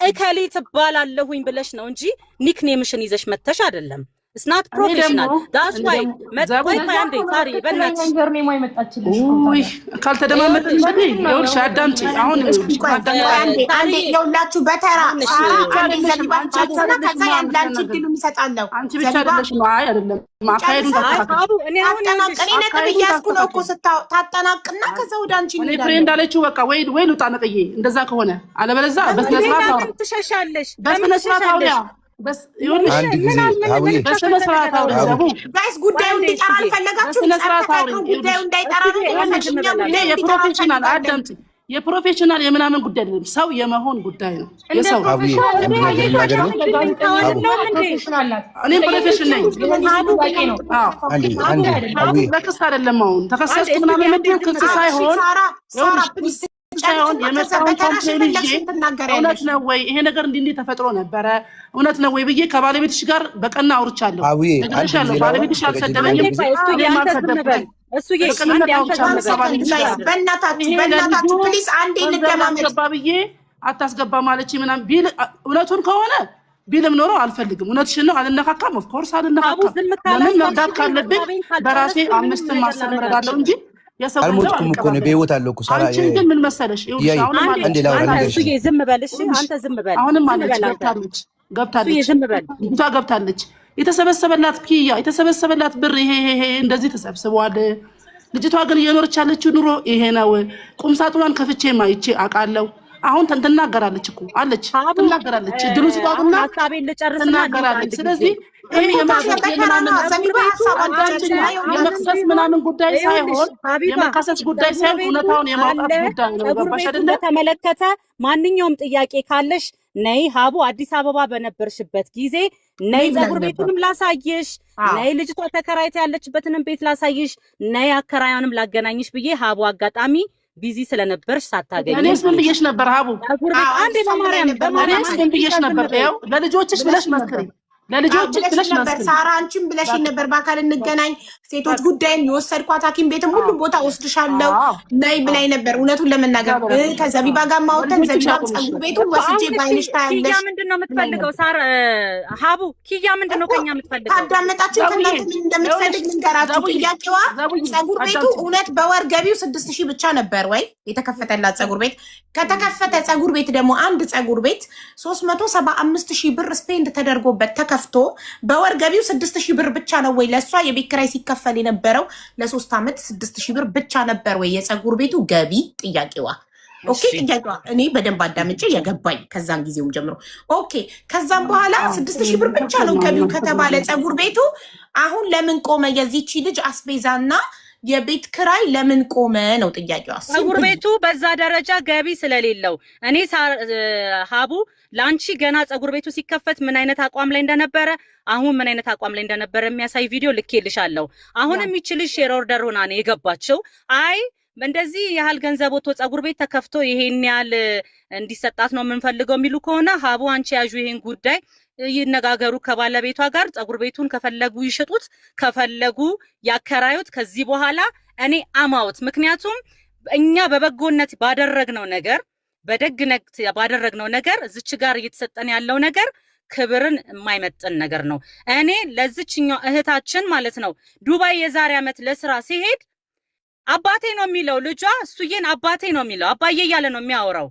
እከሌ ትባላለሁኝ ብለሽ ነው እንጂ ኒክኔምሽን ይዘሽ መተሽ አይደለም። It's not professional. That's why ቆይ አንዴ ታሪ በእናትሽ ውይ ካልተደማመጥን እንግዲህ ይኸውልሽ አዳምጪ። አሁን አንዴ ይኸውላችሁ በተራ አንዴ ዘቢባቻችሁና ከዛ ያንዳንቺ ድሉ ይሰጣለሁ። አንቺ ብቻ አይደለሽ ነው። አይ አይደለም ማካሄዱ ታጣጣ እኔ አሁን እኔ ነጥብ እያስኩ ነው እኮ ታጠናቅና ከዛ ወደ አንቺ እኔ ፍሬንድ አለችው። በቃ ወይ ልውጣ ነጥዬ እንደዛ ከሆነ አለበለዚያ በስነ ስርዓት አውራ ትሸሻለሽ። በስነ ስርዓት አውራ በስ ይሁንሽ በስነ ስርዓት አውራ ዘቡ ጋይስ ጉዳዩ እንዲጠራ አልፈለጋችሁም። ጉዳዩ እንዳይጠራ ነው የፕሮፌሽናል አዳምጪ። የፕሮፌሽናል የምናምን ጉዳይ አይደለም፣ ሰው የመሆን ጉዳይ ነው። የሰው እኔ ፕሮፌሽናል ነኝ። ለክስ አይደለም። አሁን ተከሰስኩ ምናምን ምንድን ክስ ሳይሆን የመጣውን ኮምፕሌን ይዤ እውነት ነው ወይ ይሄ ነገር እንዲህ ተፈጥሮ ነበረ እውነት ነው ወይ ብዬ ከባለቤትሽ ጋር በቀና አውርቻለሁ። ባለቤትሽ አልሰደበኝም። እሱ በእናታችሁ ፕሊዝ አንዴ ልደማመጥ ብዬ አታስገባ ማለች ምናምን ቢል እውነቱን ከሆነ ቢልም ኖሮ አልፈልግም። እውነትሽን ነው አልነካካም። ኦፍ ኮርስ አልነካካም። ለምን መርዳት ካለብኝ በራሴ 5 ማሰብ እረዳለሁ እንጂ አልሞትኩም እኮ ነው በህይወት አለው እኮ ሳራ። አንቺ ግን ምን መሰለሽ ይኸውልሽ አሁን አንዴ ዝም በል እሺ፣ አንተ ዝም በል። አሁንም አለች ገብታለች። የተሰበሰበላት የተሰበሰበላት ብር ይሄ እንደዚህ ተሰብስቧል። ልጅቷ ግን እየኖረች ያለችው ኑሮ ይሄ ነው። ቁምሳጥኗን ከፍቼ ማይቼ አውቃለሁ። አሁን ትናገራለች እኮ አለች ትናገራለች። ድሉ ሲጣጡና ትናገራለች። ስለዚህ ይሄ የመክሰስ ምናምን ጉዳይ ሳይሆን የመካሰስ ጉዳይ ሳይሆን እውነታውን የማውጣት ጉዳይ ነው። ገባሽ አይደለ? ተመለከተ ማንኛውም ጥያቄ ካለሽ ነይ ሀቡ አዲስ አበባ በነበርሽበት ጊዜ ነይ ፀጉር ቤቱንም ላሳይሽ፣ ነይ ልጅቷ ተከራይታ ያለችበትንም ቤት ላሳይሽ፣ ነይ አከራያንም ላገናኝሽ ብዬ ሀቡ አጋጣሚ ቢዚ ስለነበርሽ ሳታገኝ እኔስ ምን ብዬሽ ነበር? ሀቡ አንዴ በማርያም እኔስ ምን ብዬሽ ነበር? ይኸው ለልጆችሽ ብለሽ መስክሪ ለልጆች ብለሽ ነበር ሳራ፣ አንቺም ብለሽ ነበር በአካል እንገናኝ፣ ሴቶች ጉዳይን የወሰድኳት ሐኪም ቤትም ሁሉም ቦታ ወስድሻለሁ ነይ ብላኝ ነበር። እውነቱን ለመናገር ከዘቢባ ጋር ማውተን ዘቢባ ፀጉር ቤቱን ወስጄ ባይንሽ ታያለሽ። ኪያ ምንድን ነው የምትፈልገው? ሳራ ሀቡ ኪያ ምንድን ነው ከኛ የምትፈልገው? ታዳመጣችሁ ከእናንተ ምን እንደምትፈልግ ልንገራችሁ። ጥያቄዋ ፀጉር ቤቱ እውነት በወር ገቢው 6000 ብቻ ነበር ወይ የተከፈተላት ፀጉር ቤት? ከተከፈተ ፀጉር ቤት ደግሞ አንድ ፀጉር ቤት 375000 ብር ስፔንድ ተደርጎበት ከፍቶ በወር ገቢው 6000 ብር ብቻ ነው ወይ? ለሷ የቤት ኪራይ ሲከፈል የነበረው ለ3 ዓመት 6000 ብር ብቻ ነበር ወይ የፀጉር ቤቱ ገቢ? ጥያቄዋ ኦኬ። ጥያቄዋ እኔ በደንብ አዳምጬ የገባኝ ከዛን ጊዜውም ጀምሮ ኦኬ። ከዛም በኋላ 6000 ብር ብቻ ነው ገቢው ከተባለ ፀጉር ቤቱ አሁን ለምን ቆመ? የዚህቺ ልጅ አስቤዛና የቤት ክራይ ለምን ቆመ ነው ጥያቄዋ። ፀጉር ቤቱ በዛ ደረጃ ገቢ ስለሌለው እኔ ሀቡ ላንቺ ገና ፀጉር ቤቱ ሲከፈት ምን አይነት አቋም ላይ እንደነበረ አሁን ምን አይነት አቋም ላይ እንደነበረ የሚያሳይ ቪዲዮ ልኬልሻለሁ። አሁንም ይችልሽ ሼር ኦርደር ሆና ነው የገባችው። አይ እንደዚህ ያህል ገንዘብ ወጥቶ ፀጉር ቤት ተከፍቶ ይሄን ያህል እንዲሰጣት ነው የምንፈልገው የሚሉ ከሆነ ሀቡ አንቺ ያዡ ይሄን ጉዳይ ይነጋገሩ ከባለቤቷ ጋር። ፀጉር ቤቱን ከፈለጉ ይሽጡት፣ ከፈለጉ ያከራዩት። ከዚህ በኋላ እኔ አማውት። ምክንያቱም እኛ በበጎነት ባደረግነው ነገር በደግነት ባደረግነው ነገር እዚች ጋር እየተሰጠን ያለው ነገር ክብርን የማይመጥን ነገር ነው። እኔ ለዚችኛው እህታችን ማለት ነው ዱባይ የዛሬ ዓመት ለስራ ሲሄድ አባቴ ነው የሚለው ልጇ፣ እሱዬን አባቴ ነው የሚለው፣ አባዬ እያለ ነው የሚያወራው።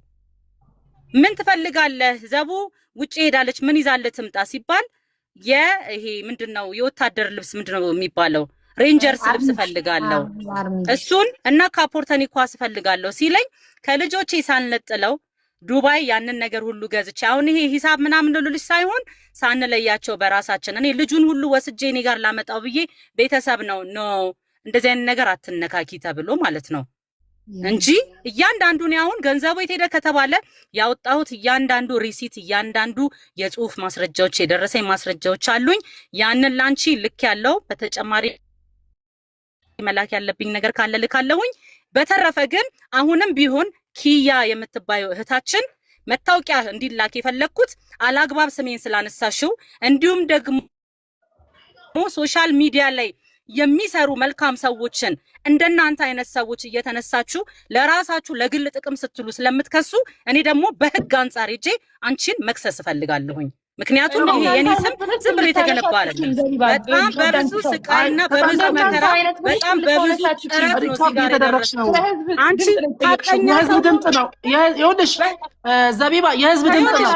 ምን ትፈልጋለህ? ዘቡ ውጪ ሄዳለች፣ ምን ይዛለ ትምጣ ሲባል ይሄ ምንድነው የወታደር ልብስ ምንድነው የሚባለው ሬንጀርስ ልብስ ፈልጋለሁ እሱን እና ካፖርተኒ ኳስ ፈልጋለሁ ሲለኝ ከልጆቼ ሳንለጥለው ዱባይ ያንን ነገር ሁሉ ገዝቼ አሁን ይሄ ሂሳብ ምናምን ልልሽ ሳይሆን ሳንለያቸው በራሳችን እኔ ልጁን ሁሉ ወስጄ እኔ ጋር ላመጣው ብዬ ቤተሰብ ነው እንደዚህ አይነት ነገር አትነካኪ ተብሎ ማለት ነው። እንጂ እያንዳንዱን ያሁን ገንዘቡ የት ሄደ ከተባለ ያወጣሁት እያንዳንዱ ሪሲት እያንዳንዱ የጽሁፍ ማስረጃዎች የደረሰኝ ማስረጃዎች አሉኝ። ያንን ላንቺ ልክ ያለው በተጨማሪ መላክ ያለብኝ ነገር ካለ ልካለሁኝ። በተረፈ ግን አሁንም ቢሆን ኪያ የምትባየው እህታችን መታወቂያ እንዲላክ የፈለኩት አላግባብ ስሜን ስላነሳሽው እንዲሁም ደግሞ ሶሻል ሚዲያ ላይ የሚሰሩ መልካም ሰዎችን እንደናንተ አይነት ሰዎች እየተነሳችሁ ለራሳችሁ ለግል ጥቅም ስትሉ ስለምትከሱ እኔ ደግሞ በህግ አንፃር ሄጄ አንቺን መክሰስ ፈልጋለሁኝ። ምክንያቱም ይሄ የኔ ስም ዝም ብሎ የተገነባ አይደለም። በጣም በብዙ ስቃይና በብዙ መከራ በጣም በብዙ ጥረት ነው እዚህ ጋር የደረስነው። አንቺ ታቀኛ ሰው ድምጽ ነው ይኸውልሽ፣ ዘቢባ የህዝብ ድምጽ ነው።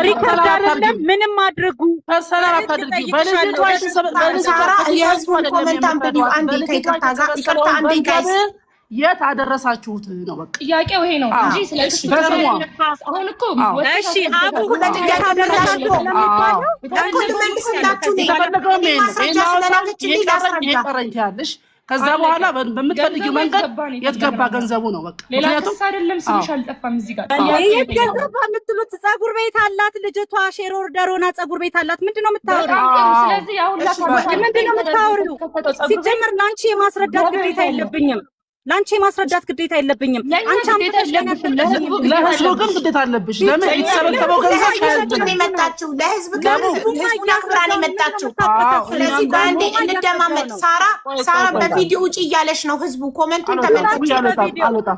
ሪከርድ አይደለም ምንም አድርጉ ሰላም አታድርጊ። በልጅቷ የህዝብ ኮሜንት አንብቢው አንዴ ከይቅርታ ጋር ይቅርታ አንዴ ጋይስ የት አደረሳችሁት ነው በቃ ጥያቄው ይሄ ነው እንጂ ስለዚህ አሁን እኮ እሺ አቡ ሁለት ያደረሳችሁ ያለሽ ከዛ በኋላ በምትፈልጊው መንገድ የት ገባ ገንዘቡ ነው በቃ። ምክንያቱም አይደለም ስምሽ አልጠፋም እዚህ ጋር የት ገባ የምትሉት ፀጉር ቤት አላት ልጅቷ፣ ሼር ኦርደር ሆና ፀጉር ቤት አላት። ምንድነው የምታወሪው? ስለዚህ አሁን ምንድነው የምታወሪው? ሲጀምር ላንቺ የማስረዳት ግዴታ የለብኝም። ላንቺ ማስረዳት ግዴታ የለብኝም። አንቺ ለህዝቡ ግን ግዴታ አለብሽ። ለምን የተሰበሰበው ገንዘብ ለህዝብ ነው የመጣችው፣ ለህዝብ ግን ህዝቡን አክብራ ነው የመጣችው። ስለዚህ በአንዴ እንደማመጥ ሳራ በቪዲዮ ውጪ እያለሽ ነው። ህዝቡ ኮሜንቱን ተመልከቱ።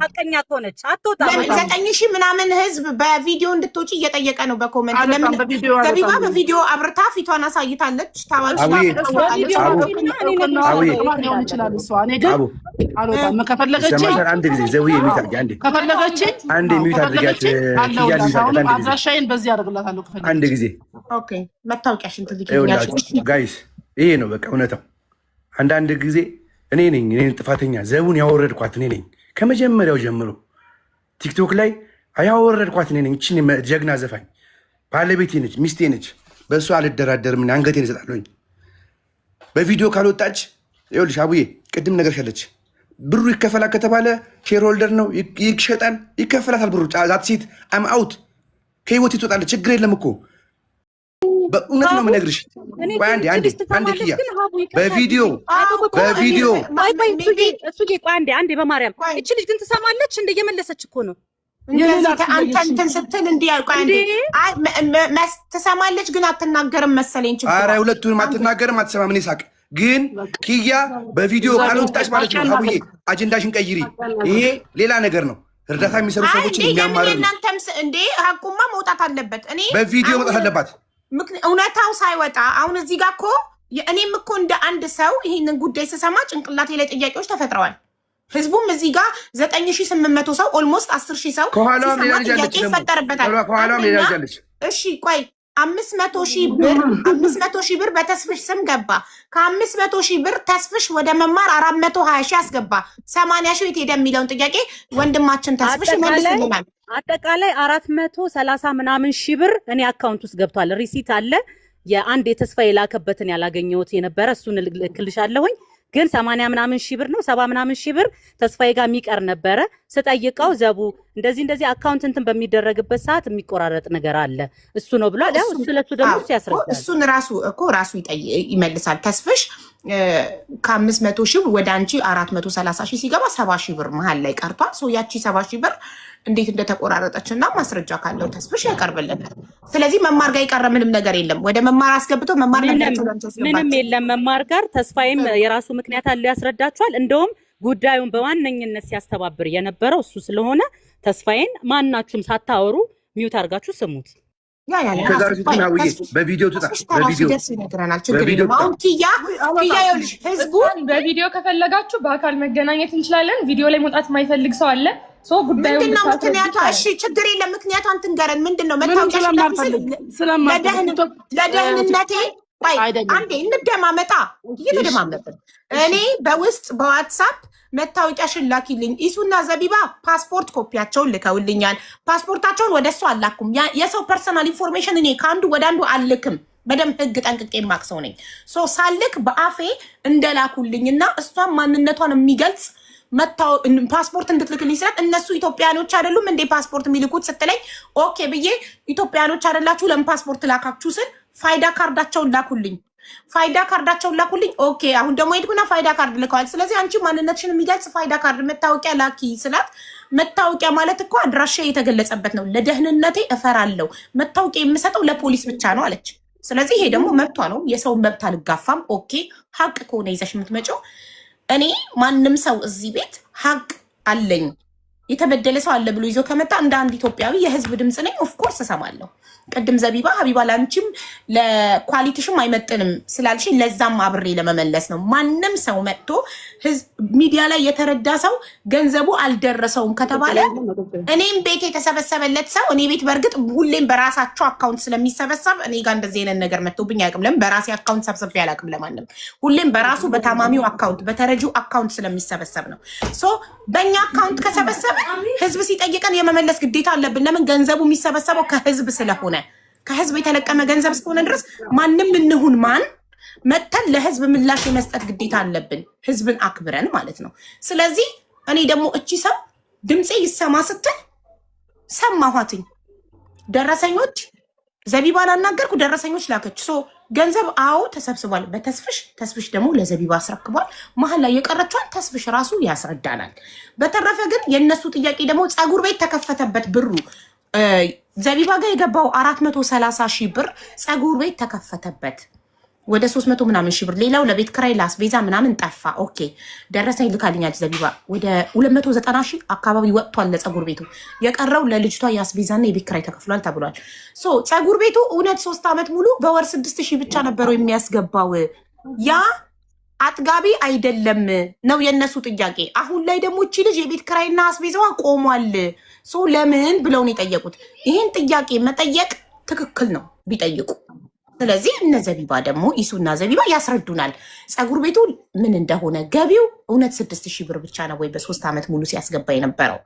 ሀቀኛ ከሆነች አትወጣም። 9,000 ምናምን ህዝብ በቪዲዮ እንድትወጪ እየጠየቀ ነው በኮሜንት። ለምን ዘቢባ በቪዲዮ አብርታ ፊቷን አሳይታለች። ታዋቂ ሊሆን ይችላል እሷ። እኔ ግን አልወጣም። አድራሻዬን በዚህ አደርግላታለሁ። አንድ ጊዜ መታወቂያሽን ትልኪልኛለሽ። ጋይስ ይሄ ነው በቃ እውነታው። አንዳንድ ጊዜ እኔ ነኝ ጥፋተኛ፣ ዘቡን ያወረድኳት እኔ ነኝ። ከመጀመሪያው ጀምሮ ቲክቶክ ላይ ያወረድኳት እኔ ነኝ። እቺን ጀግና ዘፋኝ ባለቤቴ ነች፣ ሚስቴ ነች። በእሱ አልደራደርም፣ አንገቴን እሰጣለሁኝ። በቪዲዮ ካልወጣች ይኸውልሽ አቡዬ ቅድም ነገር ሸለች ብሩ ይከፈላል ከተባለ ሼር ሆልደር ነው ይሸጣል፣ ይከፈላታል ብሩ። ዛት ሴት አም አውት ከህይወት ትወጣለች። ችግር የለም እኮ በእውነት ነው የምነግርሽ። አንዴ ኪያ በቪዲዮ አንዴ በማርያም እቺ ልጅ ግን ትሰማለች። እንደየመለሰች እኮ ነው አንተን ስትል እንዲህ ትሰማለች ግን አትናገርም መሰለኝ። ኧረ ሁለቱንም አትናገርም አትሰማም። እኔ ሳቅ ግን ኪያ በቪዲዮ ካልወጣች ማለት ነው አቡዬ አጀንዳሽን ቀይሪ። ይሄ ሌላ ነገር ነው። እርዳታ የሚሰሩ ሰዎችን የሚያማርሩ እናንተም እንዴ ሀቁማ መውጣት አለበት። እኔ በቪዲዮ መውጣት አለባት። እውነታው ሳይወጣ አሁን እዚህ ጋር እኮ እኔም እኮ እንደ አንድ ሰው ይህንን ጉዳይ ስሰማ ጭንቅላቴ ላይ ጥያቄዎች ተፈጥረዋል። ህዝቡም እዚህ ጋር 9,800 ሰው ኦልሞስት 10,000 ሰው ከኋላም ሌላ ልጅ አለች ይፈጠርበታል። ከኋላም ሌላ ልጅ አለች። እሺ ቆይ 500,000 ብር በተስፍሽ ስም ገባ። ከ500,000 ብር ተስፍሽ ወደ መማር 420,000 አስገባ። 80,000 የት ሄደ የሚለውን ጥያቄ ወንድማችን ተስፍሽ መልስልናል። አጠቃላይ 430 ምናምን ሺህ ብር እኔ አካውንት ውስጥ ገብቷል። ሪሲት አለ። የአንድ የተስፋ የላከበትን ያላገኘሁት የነበረ እሱን ልክልሻለሁኝ። ግን 80 ምናምን ሺህ ብር ነው 70 ምናምን ሺህ ብር ተስፋዬ ጋር የሚቀር ነበረ። ስጠይቀው ዘቡ እንደዚህ አካውንት እንትን በሚደረግበት ሰዓት የሚቆራረጥ ነገር አለ እሱ ነው ብሏል። ያው ስለሱ ደግሞ ያስረዳል። እሱን ራሱ ይመልሳል። ተስፍሽ ከ500,000 ወደ አንቺ 430,000 ሲገባ 70,000 ብር መሀል ላይ ቀርቷል። ያቺ 70,000 ብር እንዴት እንደተቆራረጠች እና ማስረጃ ካለው ተስፍሽ ያቀርብልናል። ስለዚህ መማር ጋር የቀረ ምንም ነገር የለም። ወደ መማር አስገብቶ መማር ምንም የለም። መማር ጋር ተስፋዬም የራሱ ምክንያት አለው ያስረዳቸዋል። እንደውም ጉዳዩን በዋነኝነት ሲያስተባብር የነበረው እሱ ስለሆነ ተስፋዬን ማናችሁም ሳታወሩ ሚውት አድርጋችሁ ስሙት። በቪዲዮ በቪዲዮ ከፈለጋችሁ በአካል መገናኘት እንችላለን። ቪዲዮ ላይ መውጣት የማይፈልግ ሰው አለ። ምንድነው ምክንያቷ? እሺ ችግር የለም። ምክንያቷን ትንገረን። ምንድነው መታወቂያ ለደህንነቴ አንዴ እንደማመጣ እየተደማመጥን እኔ በውስጥ በዋትሳፕ መታወቂያሽን ላኪልኝ። ኢሱና ዘቢባ ፓስፖርት ኮፒያቸውን ልከውልኛል። ፓስፖርታቸውን ወደ እሱ አላኩም። የሰው ፐርሰናል ኢንፎርሜሽን እኔ ከአንዱ ወደ አንዱ አልክም። በደንብ ህግ ጠንቅቄ የማቅሰው ነኝ። ሳልክ በአፌ እንደላኩልኝና እሷን ማንነቷን የሚገልጽ ፓስፖርት እንድትልክልኝ ስላት እነሱ ኢትዮጵያኖች አይደሉም እንዴ ፓስፖርት የሚልኩት ስትለኝ ኦኬ ብዬ ኢትዮጵያኖች አይደላችሁ ለምን ፓስፖርት ላካችሁ ስል ፋይዳ ካርዳቸውን ላኩልኝ። ኦኬ አሁን ደግሞ ሄድኩና ፋይዳ ካርድ ልከዋል። ስለዚህ አንቺ ማንነትሽን የሚገልጽ ፋይዳ ካርድ መታወቂያ ላኪ ስላት መታወቂያ ማለት እኮ አድራሻ የተገለጸበት ነው። ለደህንነቴ እፈራለሁ። መታወቂያ የምሰጠው ለፖሊስ ብቻ ነው አለች። ስለዚህ ይሄ ደግሞ መብቷ ነው። የሰውን መብት አልጋፋም። ኦኬ ሀቅ ከሆነ ይዘሽ የምትመጪው እኔ ማንም ሰው እዚህ ቤት ሀቅ አለኝ የተበደለ ሰው አለ ብሎ ይዞ ከመጣ እንደ አንድ ኢትዮጵያዊ የህዝብ ድምፅ ነኝ። ኦፍኮርስ እሰማለሁ። ቅድም ዘቢባ ሀቢባ ላንቺም ለኳሊቲሽም አይመጥንም ስላልሽኝ ለዛም አብሬ ለመመለስ ነው። ማንም ሰው መጥቶ ሚዲያ ላይ የተረዳ ሰው ገንዘቡ አልደረሰውም ከተባለ እኔም ቤት የተሰበሰበለት ሰው እኔ ቤት በእርግጥ ሁሌም በራሳቸው አካውንት ስለሚሰበሰብ እኔ ጋር እንደዚህ አይነት ነገር መጥቶብኝ አያውቅም። ለምን በራሴ አካውንት ሰብስቤ አላውቅም ለማንም። ሁሌም በራሱ በታማሚው አካውንት በተረጂው አካውንት ስለሚሰበሰብ ነው። ሶ በእኛ አካውንት ከሰበሰበ ህዝብ ሲጠይቀን የመመለስ ግዴታ አለብን። ለምን ገንዘቡ የሚሰበሰበው ከህዝብ ስለሆነ ከህዝብ የተለቀመ ገንዘብ እስከሆነ ድረስ ማንም እንሁን ማን መተን ለህዝብ ምላሽ የመስጠት ግዴታ አለብን፣ ህዝብን አክብረን ማለት ነው። ስለዚህ እኔ ደግሞ እቺ ሰው ድምፄ ይሰማ ስትል ሰማኋትኝ። ደረሰኞች ዘቢባን አናገርኩ፣ ደረሰኞች ላከች። ሶ ገንዘብ አዎ ተሰብስቧል ተስፍሽ ደግሞ ለዘቢባ አስረክቧል። መሀል ላይ የቀረችዋን ተስፍሽ ራሱ ያስረዳናል። በተረፈ ግን የእነሱ ጥያቄ ደግሞ ፀጉር ቤት ተከፈተበት ብሩ ዘቢባ ጋር የገባው 430 ሺህ ብር ፀጉር ቤት ተከፈተበት ወደ 300 ምናምን ሺህ ብር። ሌላው ለቤት ክራይ ለአስቤዛ ምናምን ጠፋ። ኦኬ ደረሰኝ ልካልኛለች ዘቢባ ወደ 290 ሺህ አካባቢ ወጥቷል ለፀጉር ቤቱ። የቀረው ለልጅቷ የአስቤዛና የቤት ክራይ ተከፍሏል ተብሏል። ሶ ፀጉር ቤቱ እውነት 3 ዓመት ሙሉ በወር 6 ሺህ ብቻ ነበረው የሚያስገባው። ያ አጥጋቢ አይደለም ነው የነሱ ጥያቄ። አሁን ላይ ደግሞ እቺ ልጅ የቤት ክራይና አስቤዛዋ ቆሟል። ሶ ለምን ብለው ነው የጠየቁት። ይህን ጥያቄ መጠየቅ ትክክል ነው ቢጠይቁ። ስለዚህ እነ ዘቢባ ደግሞ ኢሱና ዘቢባ ያስረዱናል ፀጉር ቤቱ ምን እንደሆነ፣ ገቢው እውነት 6 ሺህ ብር ብቻ ነው ወይ በ3 ዓመት ሙሉ ሲያስገባ የነበረው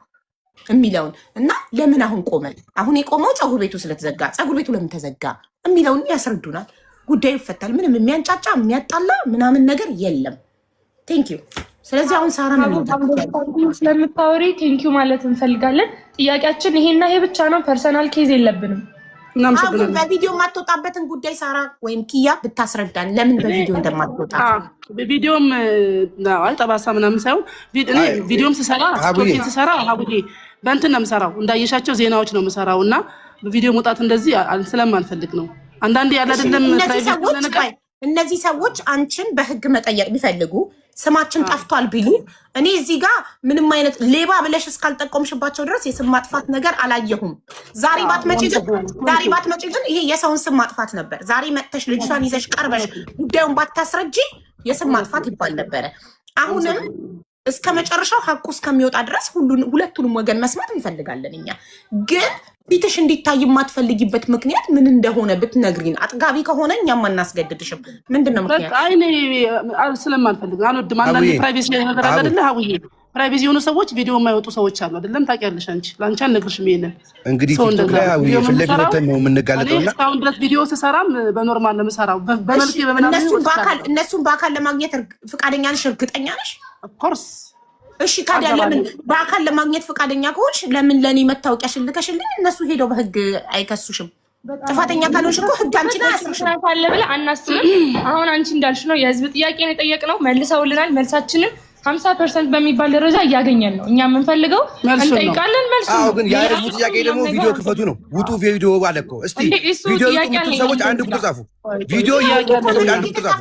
የሚለውን እና ለምን አሁን ቆመ። አሁን የቆመው ፀጉር ቤቱ ስለተዘጋ ፀጉር ቤቱ ለምን ተዘጋ የሚለውን ያስረዱናል። ጉዳዩ ይፈታል። ምንም የሚያንጫጫ የሚያጣላ ምናምን ነገር የለም። ቴንኪዩ። ስለዚህ አሁን ሳራ ስለምታወሪ ቴንኪዩ ማለት እንፈልጋለን። ጥያቄያችን ይሄና ይሄ ብቻ ነው። ፐርሰናል ኬዝ የለብንም። አሁን በቪዲዮ የማትወጣበትን ጉዳይ ሳራ ወይም ኪያ ብታስረዳን ለምን በቪዲዮ እንደማትወጣ። ቪዲዮም ጠባሳ ምናምን ሳይሆን ቪዲዮም ስሰራ ሀቡዬ በእንትን ነው የምሰራው፣ እንዳየሻቸው ዜናዎች ነው የምሰራው እና በቪዲዮ መውጣት እንደዚህ ስለማንፈልግ ነው። አንዳንዴ ያለ አይደለም እነዚህ ሰዎች አንቺን በህግ መጠየቅ ቢፈልጉ ስማችን ጠፍቷል ቢሉ እኔ እዚህ ጋር ምንም አይነት ሌባ ብለሽ እስካልጠቆምሽባቸው ድረስ የስም ማጥፋት ነገር አላየሁም። ዛሬ ባትመጪ ግን ይሄ የሰውን ስም ማጥፋት ነበር። ዛሬ መጥተሽ ልጅቷን ይዘሽ ቀርበሽ ጉዳዩን ባታስረጂ የስም ማጥፋት ይባል ነበረ። አሁንም እስከ መጨረሻው ሀቁ እስከሚወጣ ድረስ ሁለቱንም ወገን መስማት እንፈልጋለን። እኛ ግን ፊትሽ እንዲታይ የማትፈልጊበት ምክንያት ምን እንደሆነ ብትነግሪን። አጥጋቢ ከሆነ እኛም አናስገድድሽም። ምንድን ነው ምክንያት? ስለማንፈልግ አንወድም። አንዳንዴ ፕራይቬሲ ነገር አለ አይደለ ሀቡዬ? ፕራይቬሲ የሆኑ ሰዎች ቪዲዮ የማይወጡ ሰዎች አሉ አይደለም? ታውቂያለሽ አንቺ። ለአንቺ አልነግርሽም ይሄንን። እንግዲህ ቲክቶክ ላይ ሀቡዬ ፊት ለፊት ነው የምንጋለጠውና እስካሁን ድረስ ቪዲዮ ስሰራም በኖርማል ነው የምሰራው። እነሱን በአካል ለማግኘት ፈቃደኛ ነሽ? እርግጠኛ ነሽ? ኦፍኮርስ። እሺ ታዲያ ለምን በአካል ለማግኘት ፈቃደኛ ከሆንሽ ለምን ለእኔ መታወቂያሽን ልከሽልኝ እነሱ ሄደው በህግ አይከሱሽም? ጥፋተኛ ካልሆንሽ እኮ ህግ አንቺን አያስርሽም ካለ ብለህ አናስብም። አሁን አንቺ እንዳልሽ ነው የህዝብ ጥያቄ ነው የጠየቅነው፣ መልሰውልናል። መልሳችንን 50% በሚባል ደረጃ እያገኘን ነው። እኛ የምንፈልገው እንጠይቃለን፣ መልሱ ነው። ግን የህዝቡ ጥያቄ ደግሞ ቪዲዮ ክፈቱ ነው። ውጡ ቪዲዮ አለ እኮ። እስቲ ቪዲዮ የምትሉ ሰዎች አንድ ቁጥር ጻፉ። ቪዲዮ አንድ ቁጥር ጻፉ።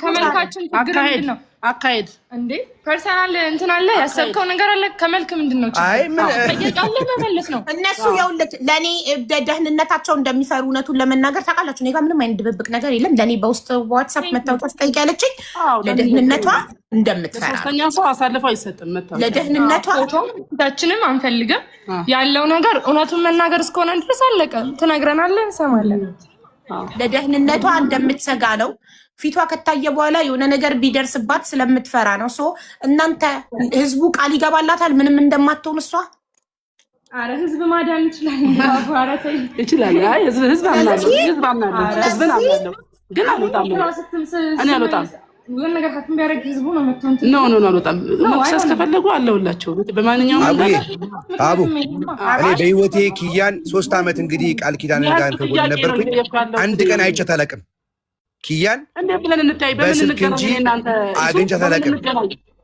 ከመልካችን ችግር ምንድን ነው? አካሄድ እንዴ ፐርሰናል እንትን አለ፣ ያሰብከው ነገር አለ። ከመልክ ምንድን ነው ጠየቃለ መመለስ ነው። እነሱ የውልት ለእኔ ደህንነታቸው እንደሚፈሩ እውነቱን ለመናገር ታውቃላችሁ። እኔ ጋር ምንም አይነት ድብብቅ ነገር የለም። ለእኔ በውስጥ ዋትሳፕ መታወቂያ ስጠይቅ ያለችኝ ለደህንነቷ እንደምትፈራ ሶስተኛ ሰው አሳልፎ አይሰጥም። ለደህንነቷ ፎቶችንም አንፈልግም። ያለው ነገር እውነቱን መናገር እስከሆነ ድረስ አለቀ። ትነግረናለን፣ እንሰማለን። ለደህንነቷ እንደምትሰጋ ነው። ፊቷ ከታየ በኋላ የሆነ ነገር ቢደርስባት ስለምትፈራ ነው። ሶ እናንተ ህዝቡ ቃል ይገባላታል ምንም እንደማትሆን እሷ። አረ ህዝብ ማዳን ይችላል ይችላል። አይ ህዝብ አምናለሁ ግን አልወጣም። እኔ አልወጣም። የሆነ ነገር ሀክም ቢያደርግ ህዝቡ ነው መጥተው ኖ በጣም መክሰስ ከፈለጉ አለውላቸው በማንኛውም አቡ እኔ በህይወቴ ኪያን 3 ዓመት እንግዲህ ቃል ኪዳን ጋር ከጎን ነበርኩኝ። አንድ ቀን አይቻት አላውቅም። ኪያን እንዴ ብለን እንታይ በምን እንገናኝ? እናንተ አግኝቻት አላውቅም።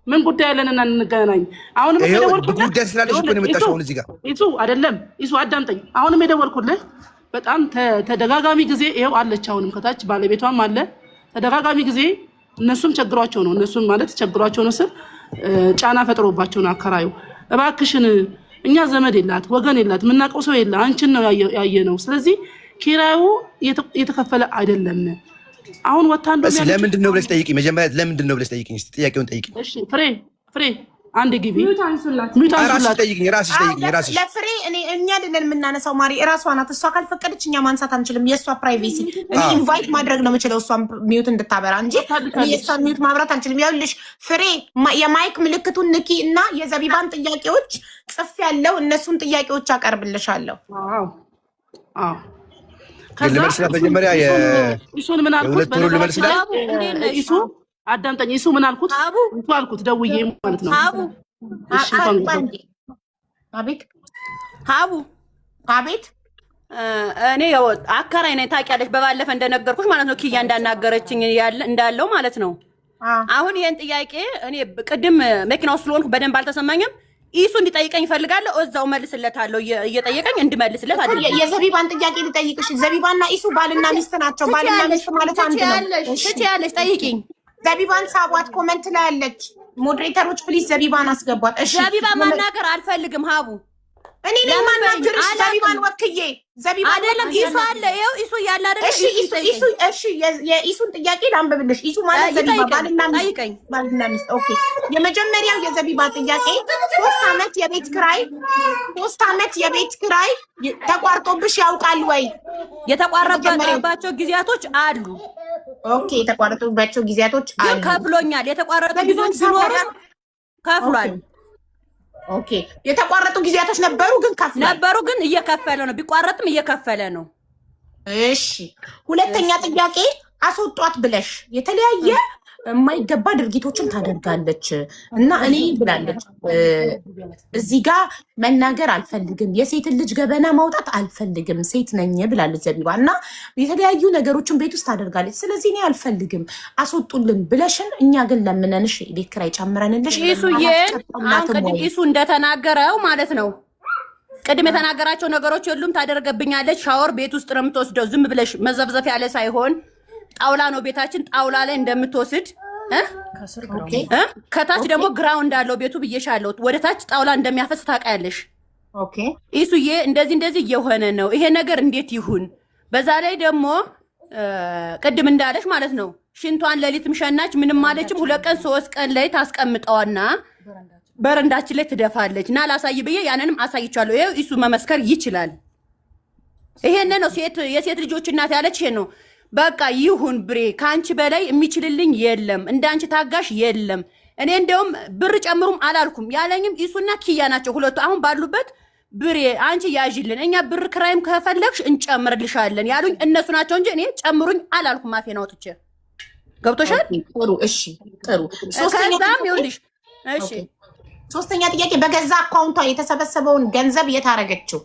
ምን ጉዳይ አለንና እንገናኝ? አሁንም የደወልኩልህ ጉዳይ ስላለሽ እኮ ነው የመጣሽው። አሁን እዚህ ጋር ይሱ አዳምጠኝ። አሁንም የደወልኩልህ በጣም ተደጋጋሚ ጊዜ ይኸው አለች። አሁንም ከታች ባለቤቷም አለ። ተደጋጋሚ ጊዜ እነሱም ቸግሯቸው ነው ማለት ቸግሯቸው ነው ስል ጫና ፈጥሮባቸው ነው አከራዩ። እባክሽን እኛ ዘመድ የላት ወገን የላት የምናውቀው ሰው የለ አንቺን ነው ያየነው። ስለዚህ ኪራዩ እየተከፈለ አይደለም። አሁን ወታንዶ ለምንድን ነው ብለሽ ጠይቂ። መጀመሪያ ለምንድን ነው ብለሽ ጠይቂኝ። እስቲ ጥያቄውን ጠይቂኝ። እሺ ፍሬ አንድ ግቢ ሚውት አንሱላት። ራስሽ ጠይቂኝ። ራስሽ ለፍሬ እኛ አይደለን የምናነሳው ማሪ እራሷ ናት። እሷ ካልፈቀደች እኛ ማንሳት አንችልም። የእሷ ፕራይቬሲ እኔ ኢንቫይት ማድረግ ነው የምችለው እሷን ሚውት እንድታበራ እንጂ የእሷን ሚውት ማብራት አንችልም። ያውልሽ ፍሬ የማይክ ምልክቱን ንኪ እና የዘቢባን ጥያቄዎች ጽፍ ያለው እነሱን ጥያቄዎች አቀርብልሻለሁ። አዎ ልመልስላት መጀመሪያ ኢሱን ምን አልኩት? ልመልስላት ኢሱ አዳምጠኝ። ኢሱ ምን አልኩት? እንቱ አልኩት ደውዬ ማለት ነው። አቤት እኔ አከራይ ነኝ ታውቂያለሽ። በባለፈ እንደነገርኩሽ ማለት ነው ኪያ እንዳናገረችኝ እንዳለው ማለት ነው። አሁን ይሄን ጥያቄ እኔ ቅድም መኪና ውስጥ ስለሆንኩ በደንብ አልተሰማኝም። ኢሱ እንዲጠይቀኝ እፈልጋለሁ። እዛው መልስለታለሁ። እየጠየቀኝ እንድመልስለት አይደል? የዘቢባን ጥያቄ ልጠይቅሽ። ዘቢባና ኢሱ ባልና ሚስት ናቸው። ባልና ሚስት ማለት አንድ ነው። ትችያለሽ፣ ጠይቂኝ። ዘቢባን ሳቧት፣ ኮመንት ላይ አለች። ሞዴሬተሮች ፕሊዝ ዘቢባን አስገቧት። እሺ፣ ዘቢባን ማናገር አልፈልግም ሀቡ። እኔ ለማናገርሽ ዘቢባን ወክዬ ዘቢባን አይደለም። ኢሱ አለ፣ ይኸው ኢሱ ያለ አይደል? እሺ የኢሱን ጥያቄ ላንብብልሽ። ኢሱ ማለት ዘቢባ ባልና ሚስት። ኦኬ፣ የመጀመሪያው የዘቢባ ጥያቄ 3 ዓመት የቤት ኪራይ ተቋርጦብሽ ያውቃል ወይ? የተቋረጠባቸው ጊዜያቶች አሉ። ኦኬ፣ የተቋረጡባቸው ጊዜያቶች አሉ። ከፍሎኛል። የተቋረጡ ጊዜያቶች ሲኖሩ ከፍሏል። ኦኬ፣ የተቋረጡ ጊዜያቶች ነበሩ ግን እየከፈለ ነው። ቢቋረጥም እየከፈለ ነው። እሺ፣ ሁለተኛ ጥያቄ አስወጧት ብለሽ የተለያየ የማይገባ ድርጊቶችን ታደርጋለች እና እኔ ብላለች እዚህ ጋር መናገር አልፈልግም፣ የሴትን ልጅ ገበና ማውጣት አልፈልግም፣ ሴት ነኝ ብላለች ዘቢባ እና የተለያዩ ነገሮችን ቤት ውስጥ ታደርጋለች። ስለዚህ እኔ አልፈልግም አስወጡልን ብለሽን እኛ ግን ለምነንሽ ቤት ኪራይ ጨምረንልሽ ኢሱ እንደተናገረው ማለት ነው። ቅድም የተናገራቸው ነገሮች ሁሉም ታደርገብኛለች። ሻወር ቤት ውስጥ ነው የምትወስደው። ዝም ብለሽ መዘብዘፍ ያለ ሳይሆን ጣውላ ነው ቤታችን። ጣውላ ላይ እንደምትወስድ ከታች ደግሞ ግራውንድ አለው ቤቱ ብዬሻለሁ። ወደ ታች ጣውላ እንደሚያፈስ ታውቂያለሽ። ኢሱዬ እንደዚህ እየሆነ ነው። ይሄ ነገር እንዴት ይሁን? በዛ ላይ ደግሞ ቅድም እንዳለሽ ማለት ነው ሽንቷን ሌሊትም ሸናች ምንም ማለችም 2 ቀን 3 ቀን ላይ ታስቀምጠዋና በረንዳችን ላይ ትደፋለች እና ላሳይ ብዬ ያንንም አሳይቻለሁ። ይሄው ኢሱ መመስከር ይችላል። ይሄን ነው የሴት ልጆች እናት ያለች ይሄ ነው። በቃ ይሁን ብሬ፣ ከአንቺ በላይ የሚችልልኝ የለም፣ እንዳንቺ ታጋሽ የለም። እኔ እንደውም ብር ጨምሩም አላልኩም። ያለኝም ኢሱና ኪያ ናቸው ሁለቱ። አሁን ባሉበት ብሬ አንቺ ያዥልን፣ እኛ ብር ክራይም ከፈለግሽ እንጨምርልሻለን ያሉኝ እነሱ ናቸው እንጂ እኔ ጨምሩኝ አላልኩም። አፌን አውጥቼ ገብቶሻል? ጥሩ፣ እሺ፣ ጥሩ። ከዛም ይኸውልሽ፣ እሺ፣ ሶስተኛ ጥያቄ በገዛ አካውንቷ የተሰበሰበውን ገንዘብ የት አደረገችው?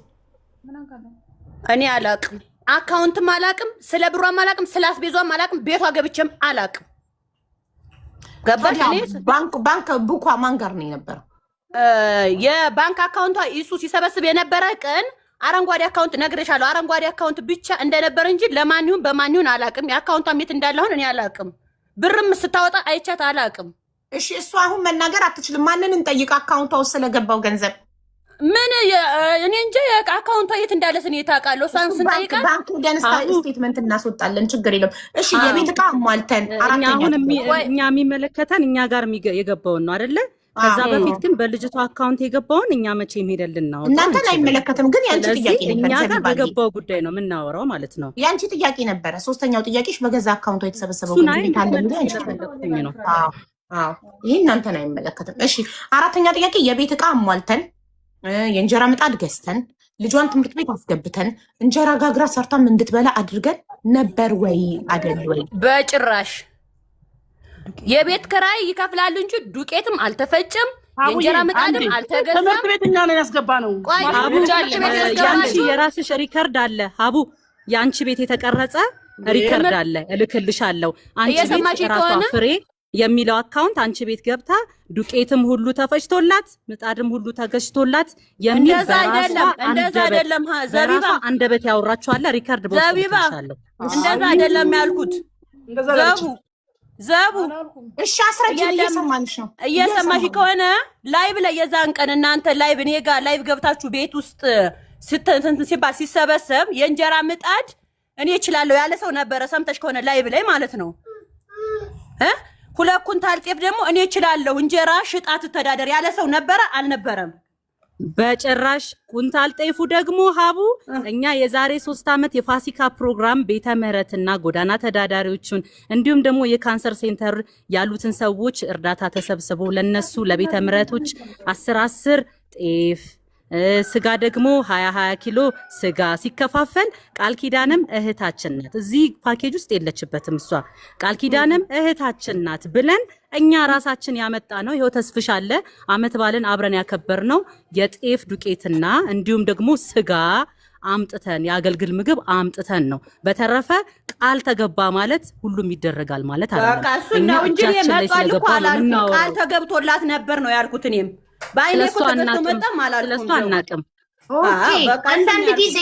እኔ አላቅም። አካውንትም አላቅም፣ ስለ ብሯም አላቅም፣ ስለ አስቤዟም አላቅም፣ ቤቷ ገብቼም አላቅም። ገባሽ? ባንክ ቡኳ ማን ጋር ነው የነበረው? የባንክ አካውንቷ ኢሱ ሲሰበስብ የነበረ ቀን አረንጓዴ አካውንት ነግሬሻለሁ። አረንጓዴ አካውንት ብቻ እንደነበረ እንጂ ለማን ይሁን በማን ይሁን አላቅም። የአካውንቷ የት እንዳለሁን እኔ አላቅም። ብርም ስታወጣ አይቻት አላቅም። እሺ፣ እሱ አሁን መናገር አትችልም። ማንን እንጠይቅ? አካውንቷ ውስጥ ስለገባው ገንዘብ ምን እኔ እንጂ አካውንቷ የት እንዳለስ እኔ ታውቃለሁ። እሷን ስንጠይቃ ባንክ ደንስ ስቴትመንት እናስወጣለን፣ ችግር የለም። እሺ፣ የቤት ዕቃ አሟልተን አሁን እኛ የሚመለከተን እኛ ጋር የገባውን ነው አይደለ? ከዛ በፊት ግን በልጅቷ አካውንት የገባውን እኛ መቼ ሄደልን ነው? እናንተን አይመለከትም። ግን ያንቺ ጥያቄ ነበር፣ እኛ ጋር በገባው ጉዳይ ነው የምናወራው ማለት ነው። ያንቺ ጥያቄ ነበረ። ሶስተኛው ጥያቄሽ በገዛ አካውንቷ የተሰበሰበው ገንዘብ ካለ ነው። አዎ፣ ይሄ እናንተን አይመለከትም። እሺ፣ አራተኛ ጥያቄ የቤት ዕቃ አሟልተን የእንጀራ ምጣድ ገዝተን ልጇን ትምህርት ቤት አስገብተን እንጀራ ጋግራ ሰርታም እንድትበላ አድርገን ነበር ወይ አይደል? ወይ በጭራሽ የቤት ኪራይ ይከፍላሉ እንጂ ዱቄትም አልተፈጨም፣ የእንጀራ ምጣድም አልተገዛም። ትምህርት ቤት እኛ ነን ያስገባነው። ያንቺ የራስሽ ሪከርድ አለ ሀቡ፣ ያንቺ ቤት የተቀረጸ ሪከርድ አለ፣ እልክልሻለሁ። አንቺ ቤት ራሷ ፍሬ የሚለው አካውንት አንቺ ቤት ገብታ ዱቄትም ሁሉ ተፈጭቶላት ምጣድም ሁሉ ተገዝቶላት የሚል እንደዛ አይደለም። ዘቢባ አንደበት ያወራችሁ አለ ሪከርድ ቦስልሻለሁ። እንደዛ አይደለም ያልኩት። ዘቡ እሺ፣ አስረጅኝ። እየሰማንሽ ነው። እየሰማሽ ከሆነ ላይቭ ላይ የዛን ቀን እናንተ ላይቭ እኔ ጋር ላይቭ ገብታችሁ ቤት ውስጥ ሲባል ሲሰበሰብ የእንጀራ ምጣድ እኔ እችላለሁ ያለ ሰው ነበረ። ሰምተሽ ከሆነ ላይቭ ላይ ማለት ነው። 2 ኩንታል ጤፍ ደግሞ እኔ እችላለሁ እንጀራ ሽጣ ትተዳደር ያለ ሰው ነበረ አልነበረም? በጭራሽ። ኩንታል ጤፉ ደግሞ ሀቡ እኛ የዛሬ 3 ዓመት የፋሲካ ፕሮግራም ቤተ ምህረትና ጎዳና ተዳዳሪዎችን እንዲሁም ደግሞ የካንሰር ሴንተር ያሉትን ሰዎች እርዳታ ተሰብስቦ ለነሱ ለቤተ ምህረቶች 10 ጤፍ ስጋ ደግሞ 20 ኪሎ ስጋ ሲከፋፈል ቃል ኪዳንም እህታችን ናት። እዚህ ፓኬጅ ውስጥ የለችበትም እሷ። ቃል ኪዳንም እህታችን ናት ብለን እኛ ራሳችን ያመጣ ነው። ይሄው ተስፍሽ አለ አመት ባለን አብረን ያከበር ነው የጤፍ ዱቄትና እንዲሁም ደግሞ ስጋ አምጥተን የአገልግል ምግብ አምጥተን ነው። በተረፈ ቃል ተገባ ማለት ሁሉም ይደረጋል ማለት አይደለም። በቃ እሱ ነው እንጂ መጣል እኮ አላልኩም። ቃል ተገብቶላት ነበር ነው ያልኩት እኔም ባይኔ እኮ ተገብቶ መጣም አላልኩም። ስለሱ አናውቅም። ኦኬ፣ አንዳንድ ጊዜ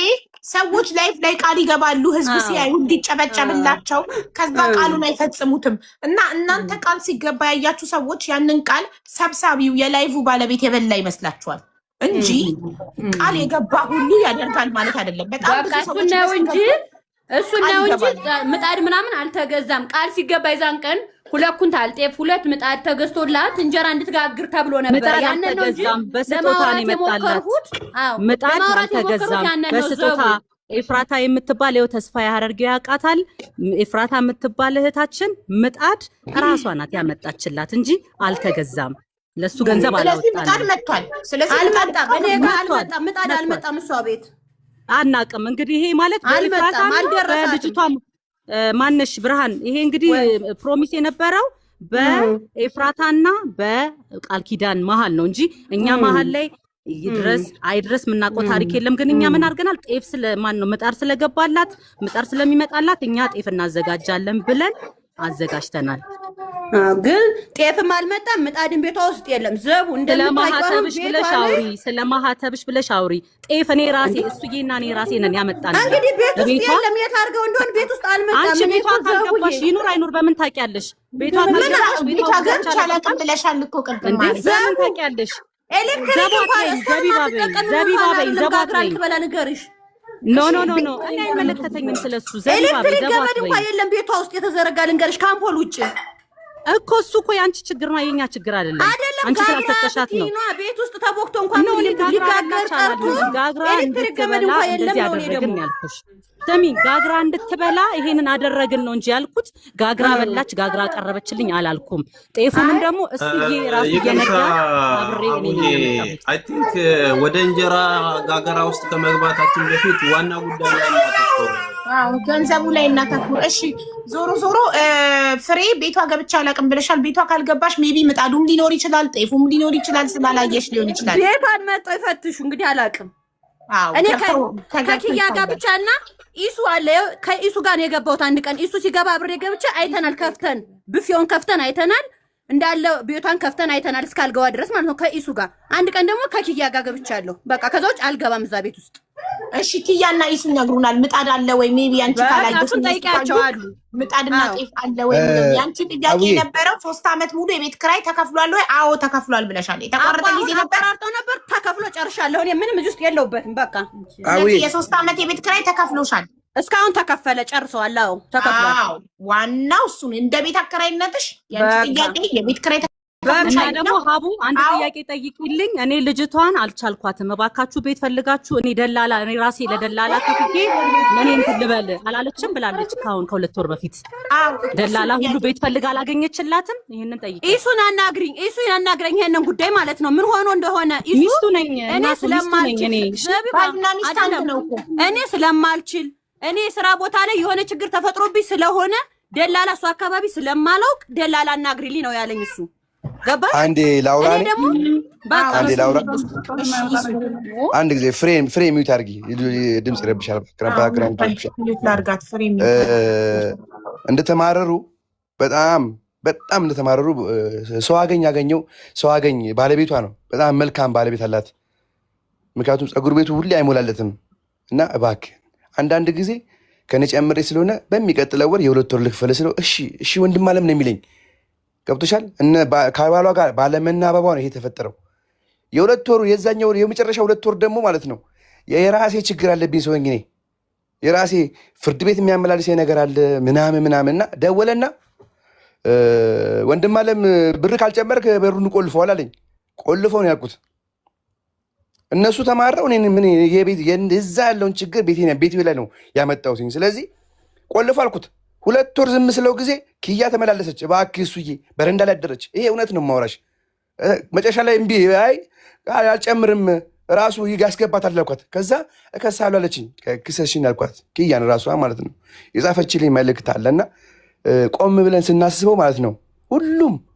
ሰዎች ላይፍ ላይ ቃል ይገባሉ ህዝብ ሲያዩ እንዲጨበጨብላቸው፣ ከዛ ቃሉን አይፈጽሙትም። እና እናንተ ቃል ሲገባ ያያችሁ ሰዎች ያንን ቃል ሰብሳቢው የላይቭ ባለቤት የበላ ይመስላችኋል እንጂ ቃል የገባ ሁሉ ያደርጋል ማለት አይደለም። በጣም ብዙ ሰዎች ነው እንጂ እሱ ነው እንጂ ምጣድ ምናምን አልተገዛም። ቃል ሲገባ ይዛን ቀን 2 ኩንታል ጤፍ 2 ምጣድ ተገዝቶላት እንጀራ እንድትጋግር ተብሎ ነበር። ያንን ነው እንጂ በስጦታ ነው የመጣላት። ምጣድ አልተገዛም በስጦታ። ኤፍራታ የምትባል ይኸው ተስፋ ያደርገው ያውቃታል። ኤፍራታ የምትባል እህታችን ምጣድ ራሷ ናት ያመጣችላት እንጂ አልተገዛም። ለሱ ገንዘብ አላወጣንም። ምጣድ መጥቷል። ስለዚህ አልመጣም። እኔ ጋር አልመጣም። ምጣድ አልመጣም። እሷ ቤት አናውቅም። እንግዲህ ይሄ ማለት በኤፍራታ ልጅቷ ማነሽ ብርሃን፣ ይሄ እንግዲህ ፕሮሚስ የነበረው በኤፍራታና በቃል ኪዳን መሀል ነው እንጂ እኛ መሀል ላይ ይድረስ አይድረስ ምናቆ ታሪክ የለም። ግን እኛ ምን አድርገናል? ጤፍ ስለማን ነው ምጣር ስለገባላት ምጣር ስለሚመጣላት እኛ ጤፍ እናዘጋጃለን ብለን አዘጋጅተናል። ግን ጤፍም አልመጣም፣ ምጣድን ቤቷ ውስጥ የለም። ዘቡ እንደማሃተብሽ ብለሽ አውሪ፣ ስለማሃተብሽ ብለሽ አውሪ። ጤፍ እኔ ራሴ እሱዬና እኔ ራሴ ነን ያመጣነው። እንግዲህ ቤት ውስጥ የለም። የት አድርገው እንደሆነ ቤት ውስጥ አልመጣም። አንቺ ቤቷ ካልገባሽ ይኑር አይኑር በምን ታውቂያለሽ? ቤቷ ካልገባሽ ቤቷ ገብቻ አላውቅም ብለሻል እኮ ቅድም ማለት በምን ታውቂያለሽ? ኤሌክትሪክ እንኳን ዘቢባበይ ዘባትራይ በላ ንገርሽ። ኖ እኔ አይመለከተኝም ስለሱ። ዘቢባበይ ኤሌክትሪክ ገመድ እንኳን የለም ቤቷ ውስጥ የተዘረጋ ልንገርሽ፣ ከአምፖል ውጭ እኮ እሱ እኮ ያንቺ ችግር ነው፣ የኛ ችግር አይደለም። አንቺ ስላልተከሻት ነው። ቤት ውስጥ ተቦክቶ እንኳን ሊጋገር ቀርቶ ጋግራ እንድትበላ እንደዚህ አደረግን ያልኩሽ። ስሚ ጋግራ እንድትበላ ይሄንን አደረግን ነው እንጂ ያልኩት ጋግራ በላች ጋግራ ቀረበችልኝ አላልኩም። ጤፉንም ደግሞ እስዬ ራሱ እየነዳ አብሬ እኔ አይ ቲንክ ወደ እንጀራ ጋገራ ውስጥ ከመግባታችን በፊት ዋና ጉዳይ ላይ እናተኩር። ገንዘቡ ላይ እናተኩር። እሺ፣ ዞሮ ፍሬ ቤቷ ገብቻ አላውቅም ብለሻል። ቤቷ ካልገባሽ ሜቢ ምጣዱም ሊኖር ይችላል፣ ጤፉም ሊኖር ይችላል። ስላላየሽ ሊሆን ይችላል። ቤቷን መጥተው ይፈትሹ። እንግዲህ አላውቅም። እኔ ከኪያ ጋር ብቻና ኢሱ አለ። ከኢሱ ጋር ነው የገባሁት። አንድ ቀን ኢሱ ሲገባ አብሬ ገብቼ አይተናል። ከፍተን ብፌውን ከፍተን አይተናል። እንዳለ ቤቷን ከፍተን አይተናል እስካልገባ ድረስ ማለት ነው ከኢሱ ጋር። አንድ ቀን ደግሞ ከኪያ ጋር ገብቻለሁ። በቃ ከዛ ውጭ አልገባም እዛ ቤት ውስጥ። እሺ ኪያና ኢሱ ይነግሩናል። ምጣድ አለ ወይ? ሜቢ አንቺ ካላየሽ ጠይቂያቸዋል። ምጣድና ጤፍ አለ ወይ? ያንቺ ጥያቄ የነበረው 3 ዓመት ሙሉ የቤት ክራይ ተከፍሏል ወይ? አዎ ተከፍሏል ብለሻል። የተቋረጠ ጊዜ ነበር ተከፍሎ ጨርሻለሁ። እኔ ምንም እዚህ ውስጥ የለውበትም። በቃ ስለዚህ የ3 ዓመት የቤት ክራይ ተከፍሎሻል። እስካሁን ተከፈለ ጨርሰዋል። አዎ ተከፍሏል። ዋናው እሱ እንደ ቤት አከራይነትሽ ያንቺ ጥያቄ የቤት ክራይ እና ደግሞ ሀቡ አንድ ጥያቄ ጠይቂልኝ። እኔ ልጅቷን አልቻልኳትም፣ እባካችሁ ቤት ፈልጋችሁ እኔ ደላላ እኔ ራሴ ለደላላ ከፍዬ እኔ እንትን ልበል አላለችም ብላለች። ከ2 ወር በፊት ደላላ ሁሉ ቤት ፈልጋ አላገኘችላትም። ይሄንን ጠይቂ። ኢሱን አናግሪኝ፣ ኢሱን አናግረኝ ይሄንን ጉዳይ ማለት ነው። ምን ሆኖ እንደሆነ ኢሱ ሚስቱ ነኝ እኔ ስለማልችል እኔ ስለማልችል እኔ ስራ ቦታ ላይ የሆነ ችግር ተፈጥሮብኝ ስለሆነ ደላላ እሱ አካባቢ ስለማላውቅ ደላላ አናግሪልኝ ነው ያለኝ እሱ። ገባ አንዴ ላውራ እኔ ደግሞ አንዴ ላውራ አንድ ጊዜ ፍሬ ሚዩት አድርጊ። ድምጽ ይረብሻል። ሚዩት ላድርጋት። ፍሬ እንደተማረሩ በጣም እንደተማረሩ ሰው አገኝ ባለቤቷ ነው። በጣም መልካም ባለቤት አላት። ምክንያቱም ፀጉር ቤቱ ሁሌ አይሞላለትም እና እባክህ አንዳንድ ጊዜ ከኔ ጨምሬ ስለሆነ በሚቀጥለው ወር የ2 ወር ልክፈል ስለው እሺ ወንድም አለም ነው የሚለኝ። ገብቶሻል? ከባሏ ጋር ባለመናበቧ ነው ይሄ የተፈጠረው። የ2 ወሩ የዛኛው የመጨረሻ 2 ወር ደግሞ ማለት ነው የራሴ ችግር አለብኝ ሰው እኔ የራሴ ፍርድ ቤት የሚያመላልሰኝ ነገር አለ ምናምንና ደወለና ወንድም አለም ብር ካልጨመርክ በሩን ቆልፈዋል አለኝ። ቆልፈው ነው ያልኩት። እነሱ ተማረው ምን እዛ ያለውን ችግር ቤቴ ላይ ነው ያመጣሁት። ስለዚህ ቆልፍ አልኩት። 2 ወር ዝም ስለው ጊዜ ኪያ ተመላለሰች። እባክህ እሱዬ በረንዳ ላይ አደረች። ይሄ እውነት ነው የማወራሽ። መጨረሻ ላይ እምቢ አልጨምርም ራሱ ያስገባታል አልኳት። ከዛ እከሳለሁ አለችኝ። ክሰሽኝ አልኳት። ኪያን ራሷ ማለት ነው የጻፈችልኝ መልእክት አለና ቆም ብለን ስናስበው ማለት ነው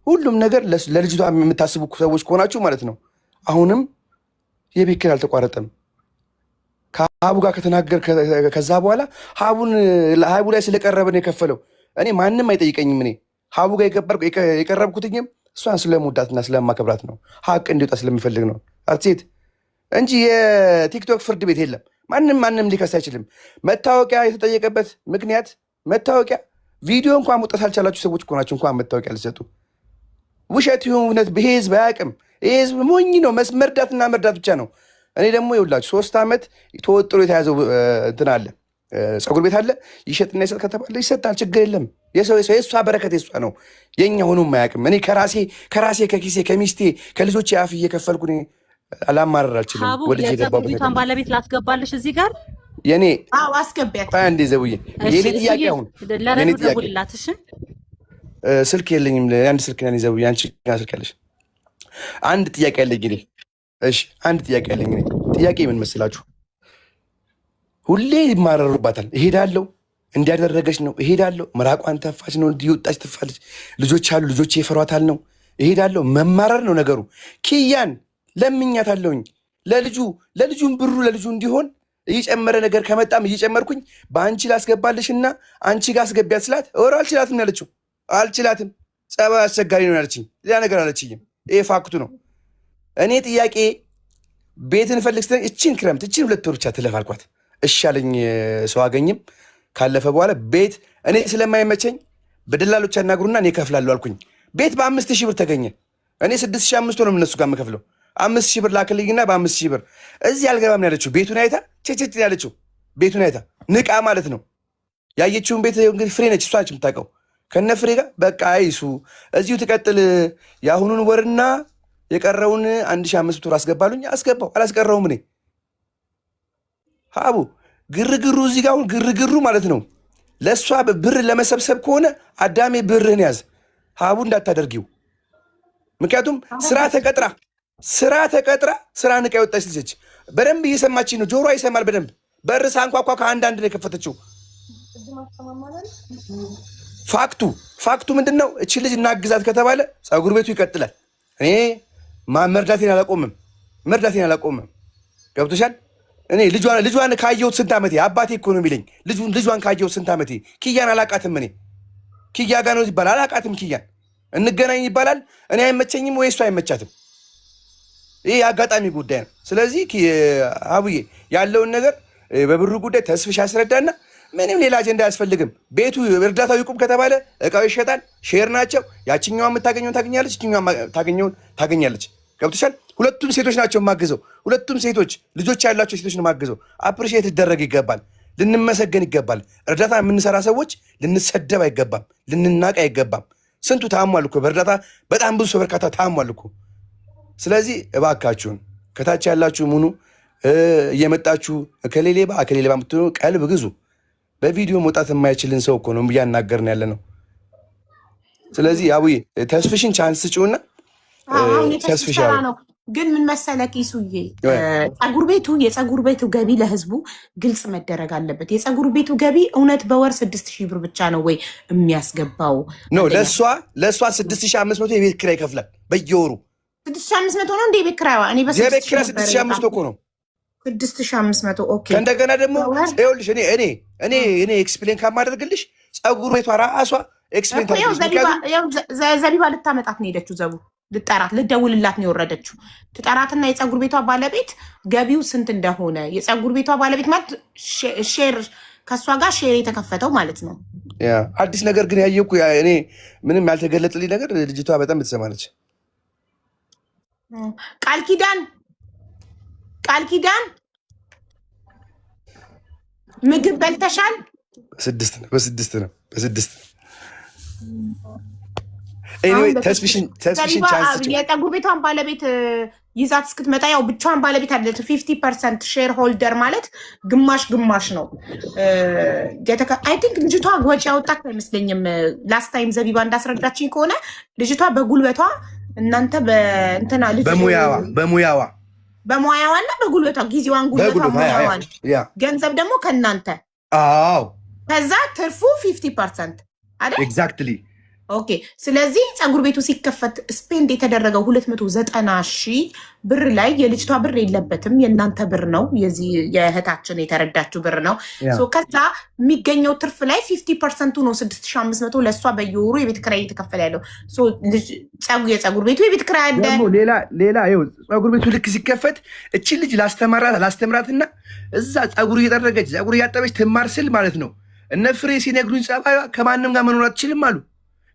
ሁሉም ነገር ለልጅቷ የምታስቡ ሰዎች ከሆናችሁ ማለት ነው አሁንም የቤት ኪራይ አልተቋረጠም። ከሀቡ ጋር ከተናገር ከዛ በኋላ ሀቡ ላይ ስለቀረበ ነው የከፈለው። እኔ ማንም አይጠይቀኝም። እኔ ሀቡ ጋር የቀረብኩትኝም እሷን ስለምወዳትና ስለማከብራት ነው። ሀቅ እንዲወጣ ስለሚፈልግ ነው አርሴት እንጂ የቲክቶክ ፍርድ ቤት የለም። ማንም ሊከስ አይችልም። መታወቂያ የተጠየቀበት ምክንያት መታወቂያ ቪዲዮ እንኳን መውጣት አልቻላችሁ ሰዎች እኮ ናችሁ እንኳን መታወቂያ ልሰጡ። ውሸት ይሁን እውነት በህዝብ አያውቅም። ይህ ህዝብ ሞኝ ነው። መርዳትና መርዳት ብቻ ነው። እኔ ደግሞ ይኸውላችሁ 3 ዓመት ተወጥሮ የተያዘው እንትን አለ ፀጉር ቤት አለ። ይሸጥና ይሰጥ ከተባለ ይሰጣል፣ ችግር የለም። የእሷ በረከት የእሷ ነው። የኛ ሆኖም አያውቅም። እኔ ከራሴ ከኪሴ ከሚስቴ ከልጆቼ አፍ እየከፈልኩ አላማረር አልችልም። ወልጄ የፀጉር ባለቤት ላስገባልሽ እዚህ ጋር የኔ አስገቢያት አንዴ ዘቡዬ የኔ ጥያቄ አሁን የኔ ጥያቄ ስልክ የለኝም። አንድ ስልክ ነኝ ዘቡዬ፣ አንቺ ጋር ስልክ ያለሽ አንድ ጥያቄ አለኝ እንግዲህ። እሺ አንድ ጥያቄ አለኝ እንግዲህ። ጥያቄ ምን መስላችሁ? ሁሌ ይማረሩባታል። እሄዳለሁ እንዲያደረገች ነው እሄዳለሁ፣ ምራቋን ተፋች ነው እንዲወጣች ትፋለች፣ ልጆች አሉ ልጆች ይፈሯታል ነው እሄዳለሁ። መማረር ነው ነገሩ። ኪያን ለምኛታለሁኝ ለልጁን ብሩ ለልጁ እንዲሆን እየጨመረ ነገር ከመጣም እየጨመርኩኝ በአንቺ ላስገባልሽና አንቺ ጋር አስገቢያት ስላት ወር አልችላትም ያለችው። አልችላትም ጸባይ አስቸጋሪ ነው ያለችኝ። ሌላ ነገር አለችኝም። ይሄ ፋክቱ ነው። እኔ ጥያቄ ቤትን ፈልግ ስትለኝ እችን ክረምት እችን 2 ወር ብቻ ትለፍ አልኳት። እሺ አለኝ። ሰው አገኝም ካለፈ በኋላ ቤት እኔ ስለማይመቸኝ በደላሎች ያናግሩና እኔ እከፍላለሁ አልኩኝ። ቤት በ5000 ብር ተገኘ። እኔ 6500 ነው እነሱ ጋር የምከፍለው። 5000 ብር ላክልኝና በ5000 ብር እዚህ አልገባም ያለችው። ቤቱን አይታ ቸቸት ያለችው ቤቱን አይታ ንቃ ማለት ነው። ያየችውን ቤት እንግዲህ ፍሬ ነች፣ እሷ ነች የምታውቀው። ከነ ፍሬ ጋር በቃ አይሱ እዚሁ ትቀጥል። የአሁኑን ወርና የቀረውን 1500 ብር አስገባሉኝ። አስገባው አላስቀረውም። እኔ ሀቡ ግርግሩ እዚህ ጋር አሁን ግርግሩ ማለት ነው። ለእሷ ብር ለመሰብሰብ ከሆነ አዳሜ ብርህን ያዝ። ሀቡ እንዳታደርጊው። ምክንያቱም ስራ ተቀጥራ ስራ ንቃ የወጣች ልጅች በደንብ እየሰማችኝ ነው። ጆሮ ይሰማል በደንብ። በር ሳንኳኳ ከአንዳንድ ነው የከፈተችው። ፋክቱ ምንድን ነው? እቺ ልጅ እናግዛት ከተባለ ፀጉር ቤቱ ይቀጥላል። እኔ መርዳቴን አላቆምም። ገብቶሻል? እኔ ልጇን ካየሁት ስንት ዓመቴ። አባቴ እኮ ነው የሚለኝ ልጇን ካየሁት ስንት ዓመቴ። ኪያን አላቃትም። እኔ ኪያ ጋር ነው ይባላል። አላቃትም ኪያን። እንገናኝ ይባላል። እኔ አይመቸኝም ወይ እሱ አይመቻትም። ይህ የአጋጣሚ ጉዳይ ነው። ስለዚህ አቡዬ ያለውን ነገር በብሩ ጉዳይ ተስፍሽ ያስረዳና ምንም ሌላ አጀንዳ አያስፈልግም። ቤቱ እርዳታው ይቁም ከተባለ እቃው ይሸጣል። ሼር ናቸው። ያችኛዋ የምታገኘውን ታገኛለች፣ እችኛዋ ታገኘውን ታገኛለች። ገብቶሻል? ሁለቱም ሴቶች ናቸው የማግዘው። ሁለቱም ሴቶች ልጆች ያላቸው ሴቶች ነው የማግዘው። አፕሪሼት ሊደረግ ይገባል። ልንመሰገን ይገባል። እርዳታ የምንሰራ ሰዎች ልንሰደብ አይገባም። ልንናቅ አይገባም። ስንቱ ታሟል እኮ በእርዳታ በጣም ብዙ ሰው በርካታ ታሟል እኮ። ስለዚህ እባካችሁን ከታች ያላችሁ ሙኑ እየመጣችሁ ከሌሌባ የምትሆኑ ቀልብ ግዙ። በቪዲዮ መውጣት የማይችልን ሰው እኮ ነው እያናገርን ያለ ነው። ስለዚህ አቡዬ ተስፍሽን ቻንስ ስጪውና ተስፍሽ ግን ምን መሰለህ ኢሱዬ፣ የፀጉር ቤቱ ገቢ ለህዝቡ ግልጽ መደረግ አለበት። የፀጉር ቤቱ ገቢ እውነት በወር 6000 ብር ብቻ ነው ወይ የሚያስገባው? ኖ ለእሷ 6500 የቤት ኪራይ ይከፍላል በየወሩ። 6500 ነው እንደ የቤት ኪራይዋ? እኔ የቤት ኪራይ 6500 እኮ ነው። 6500 ኦኬ። እንደገና ደግሞ ይኸውልሽ እኔ ኤክስፕሌን ካማደርግልሽ ፀጉር ቤቷ ራሷ ኤክስፕሌን ዘቢባ ልታመጣት ነው ሄደችው። ዘቡ ልደውልላት ነው የወረደችው። ትጠራትና የፀጉር ቤቷ ባለቤት ገቢው ስንት እንደሆነ፣ የፀጉር ቤቷ ባለቤት ማለት ሼር ከእሷ ጋር ሼር የተከፈተው ማለት ነው። አዲስ ነገር ግን ያየኩ እኔ ምንም ያልተገለጥልኝ ነገር ልጅቷ በጣም ትሰማለች። ቃል ኪዳን ምግብ በልተሻል? በስድስት ነው። ተስፊሽን ቻንስ የፀጉር ቤቷን ባለቤት ይዛት እስክትመጣ ያው ብቻዋን ባለቤት አለች። 50% ሼር ሆልደር ማለት ግማሽ ነው። አይ ቲንክ ልጅቷ ወጪ ያወጣች አይመስለኝም። ላስት ታይም ዘቢባ እንዳስረዳችኝ ከሆነ ልጅቷ በጉልበቷ እናንተ በእንትና ልጅ በሙያዋና በጉልበቷ ጊዜዋን ጉልበቷ ሙያዋን ገንዘብ ደግሞ ከእናንተ ከዛ ትርፉ 50% አይደል? ኤግዛክትሊ ኦኬ። ስለዚህ ፀጉር ቤቱ ሲከፈት ስፔንድ የተደረገው 290,000 ብር ላይ የልጅቷ ብር የለበትም፣ የእናንተ ብር ነው። የዚህ የእህታችን የተረዳችው ብር ነው። ከዛ የሚገኘው ትርፍ ላይ 50% ነው 6500 ለእሷ በየወሩ የቤት ኪራይ እየተከፈለ ያለው። የፀጉር ቤቱ የቤት ኪራይ አለ። ሌላ ፀጉር ቤቱ ልክ ሲከፈት እቺ ልጅ ላስተምራትና እዛ ፀጉር እየጠረገች ፀጉር እያጠበች ትማር ስል ማለት ነው እነ ፍሬ ሲነግሩኝ ጸባዩ ከማንም ጋር መኖር አትችልም አሉ።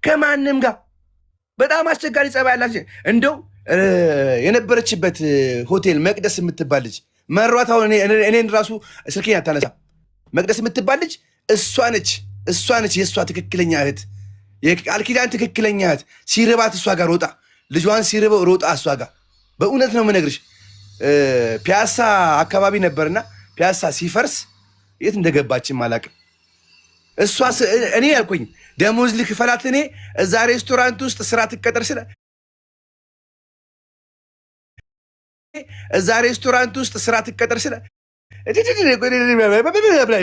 ከማንም ጋር በጣም አስቸጋሪ ጸባይ ያላት እንደው የነበረችበት ሆቴል መቅደስ የምትባል ልጅ መሯት። አሁን እኔን ራሱ ስልኬን አታነሳ። መቅደስ የምትባል ልጅ እሷ ነች የእሷ ትክክለኛ እህት፣ የቃል ኪዳን ትክክለኛ እህት። ሲርባት እሷ ጋር ሮጣ፣ ልጇን ሲርበው ሮጣ እሷ ጋር። በእውነት ነው የምነግርሽ። ፒያሳ አካባቢ ነበርና ፒያሳ ሲፈርስ የት እንደገባችም አላውቅም። እኔ ያልኩኝ ደሞዝ ልክፈላት እኔ እዛ ሬስቶራንት ውስጥ ስራ ትቀጠር ስለ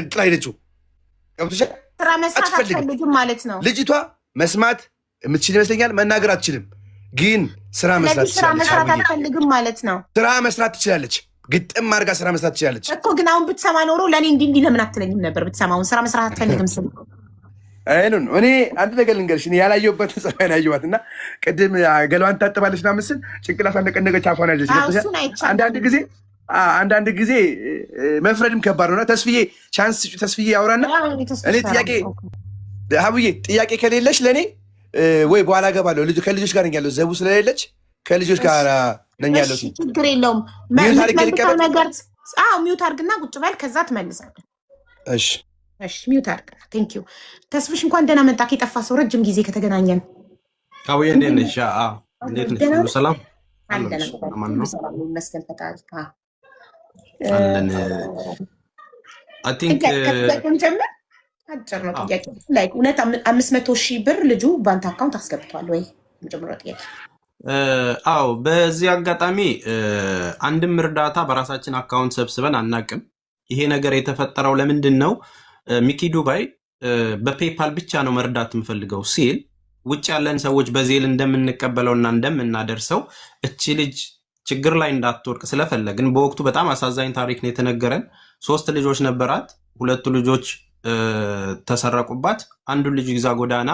ጥላ ሄደችው። ስራ መስራት አትፈልግም ማለት ነው። ልጅቷ መስማት የምትችል ይመስለኛል፣ መናገር አትችልም፣ ግን ስራ መስራት አትፈልግም ማለት ነው። ስራ መስራት ትችላለች፣ ግጥም አድርጋ ስራ መስራት ትችላለች እኮ። ግን አሁን ብትሰማ ኖሮ ለእኔ እንዲህ ለምን አትለኝም ነበር? ብትሰማውን ስራ መስራት አትፈልግም ስል እኔ አንድ ነገር ልንገርሽ፣ ያላየሁበት ጸባይ ነው ያየኋት። እና ቅድም ገላዋን ታጥባለች ና ምስል ጭንቅላት አነቀነቀች፣ አፏን ያለች። አንዳንድ ጊዜ መፍረድም ከባድ ነውና ተስፍዬ ቻንስ ተስፍዬ ያውራና እኔ ሀቡዬ ጥያቄ ከሌለሽ ለእኔ ወይ በኋላ ገባለሁ። ከልጆች ጋር ነኝ ያለው፣ ዘቡ ስለሌለች ከልጆች ጋር ነኝ ያለው። ችግር የለውም። ሚውት አድርግና ቁጭ በል፣ ከዛ ትመልሳለህ። እሺ ሚውት አድርግ። ቴንክ ዩ ተስፍሽ፣ እንኳን ደህና መጣህ። የጠፋ ሰው ረጅም ጊዜ ከተገናኘን። ሀቡዬ እንዴት ነሽ? እንዴት ነሽ? ሁሉ ሰላም ይመስገን ፈጣሪ። አለን አይ ቲንክ ጀምር። አጭር ነው ጥያቄ። ላይ እውነት 500,000 ብር ልጁ ባንክ አካውንት አስገብቷል ወይ? መጀመሪያ ጥያቄ። አዎ፣ በዚህ አጋጣሚ አንድም እርዳታ በራሳችን አካውንት ሰብስበን አናቅም። ይሄ ነገር የተፈጠረው ለምንድን ነው? ሚኪ ዱባይ በፔፓል ብቻ ነው መርዳት የምፈልገው ሲል ውጭ ያለን ሰዎች በዜል እንደምንቀበለውና እንደምናደርሰው እቺ ልጅ ችግር ላይ እንዳትወርቅ ስለፈለግን በወቅቱ በጣም አሳዛኝ ታሪክ ነው የተነገረን። 3 ልጆች ነበራት። 2 ልጆች ተሰረቁባት። አንዱን ልጅ ይዛ ጎዳና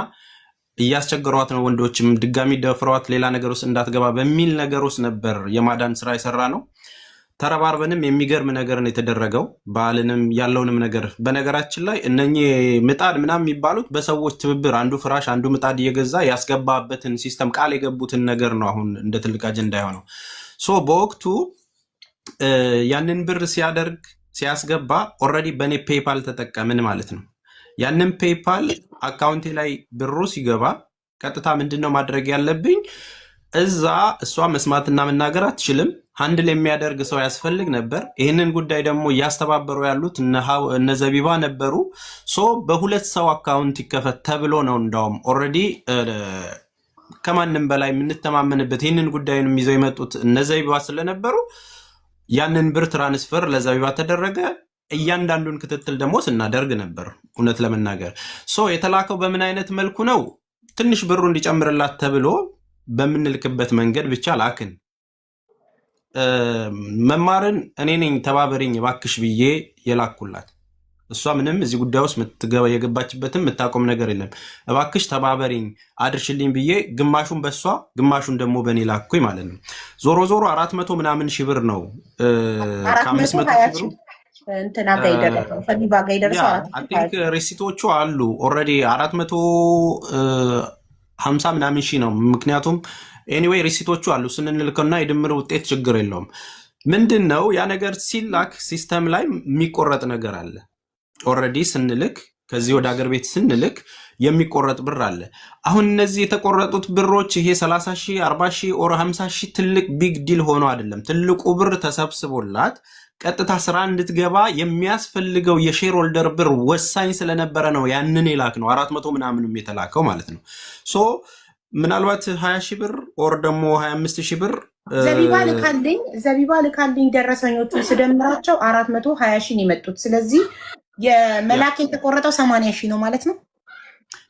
እያስቸገሯት ነው። ወንዶችም ድጋሚ ደፍሯት ሌላ ነገር ውስጥ እንዳትገባ በሚል ነገር ውስጥ ነበር የማዳን ስራ የሰራ ነው። ተረባርበንም የሚገርም ነገርን የተደረገው በዓልንም ያለውንም ነገር። በነገራችን ላይ እነኚህ ምጣድ ምናምን የሚባሉት በሰዎች ትብብር አንዱ ፍራሽ አንዱ ምጣድ እየገዛ ያስገባበትን ሲስተም ቃል የገቡትን ነገር ነው አሁን እንደ ትልቅ አጀንዳ የሆነው። በወቅቱ ያንን ብር ሲያስገባ ኦልሬዲ በእኔ ፔፓል ተጠቀምን ማለት ነው። ያንን ፔፓል አካውንቴ ላይ ብሩ ሲገባ ቀጥታ ምንድነው ማድረግ ያለብኝ? እዛ እሷ መስማትና መናገር አትችልም። ሃንድል የሚያደርግ ሰው ያስፈልግ ነበር። ይህንን ጉዳይ ደግሞ እያስተባበሩ ያሉት እነ ዘቢባ ነበሩ። በ2 ሰው አካውንት ይከፈት ተብሎ ነው እንዳውም ኦልሬዲ ከማንም በላይ የምንተማመንበት ይህንን ጉዳዩን ይዘው የመጡት እነ ዘቢባ ስለነበሩ ያንን ብር ትራንስፈር ለዘቢባ ተደረገ። እያንዳንዱን ክትትል ደግሞ ስናደርግ ነበር። እውነት ለመናገር የተላከው በምን አይነት መልኩ ነው? ትንሽ ብሩ እንዲጨምርላት ተብሎ በምንልክበት መንገድ ብቻ ላክን። መማርን እኔ ነኝ ተባበሪኝ እባክሽ ብዬ የላኩላት። እሷ ምንም እዚህ ጉዳይ ውስጥ የገባችበትም የምታቆም ነገር የለም። እባክሽ ተባበሪኝ አድርሽልኝ ብዬ ግማሹን በሷ ግማሹን ደግሞ በእኔ ላኩኝ ማለት ነው። ዞሮ ዞሮ 400 ምናምን ሺህ ብር ነው ከ500 ሺህ ብሩ ሪሲቶቹ አሉ ኦልሬዲ 450 ምናምን ሺህ ነው። ምክንያቱም ኤኒዌይ ሪሲቶቹ አሉ ስንልክና የድምር ውጤት ችግር የለውም። ምንድን ነው ያ ነገር ሲላክ ሲስተም ላይ የሚቆረጥ ነገር አለ። ኦልሬዲ ስንልክ ከዚህ ወደ ሀገር ቤት ስንልክ የሚቆረጥ ብር አለ። አሁን እነዚህ የተቆረጡት ብሮች ይሄ 30 ሺህ 40 ሺህ ኦር 50 ሺህ ትልቅ ቢግ ዲል ሆኖ አይደለም። ትልቁ ብር ተሰብስቦላት ቀጥታ ስራ እንድትገባ የሚያስፈልገው የሼር ሆልደር ብር ወሳኝ ስለነበረ ነው ያንን የላክ ነው 400 ምናምንም የተላከው ማለት ነው። ምናልባት 20 ሺህ ብር ኦር ደግሞ 25 ሺህ ብር ዘቢባ ልካልኝ ደረሰኞቹ ስደምራቸው 420 ሺህ ነው የመጡት። ስለዚህ የመላክ የተቆረጠው 80 ሺህ ነው ማለት ነው።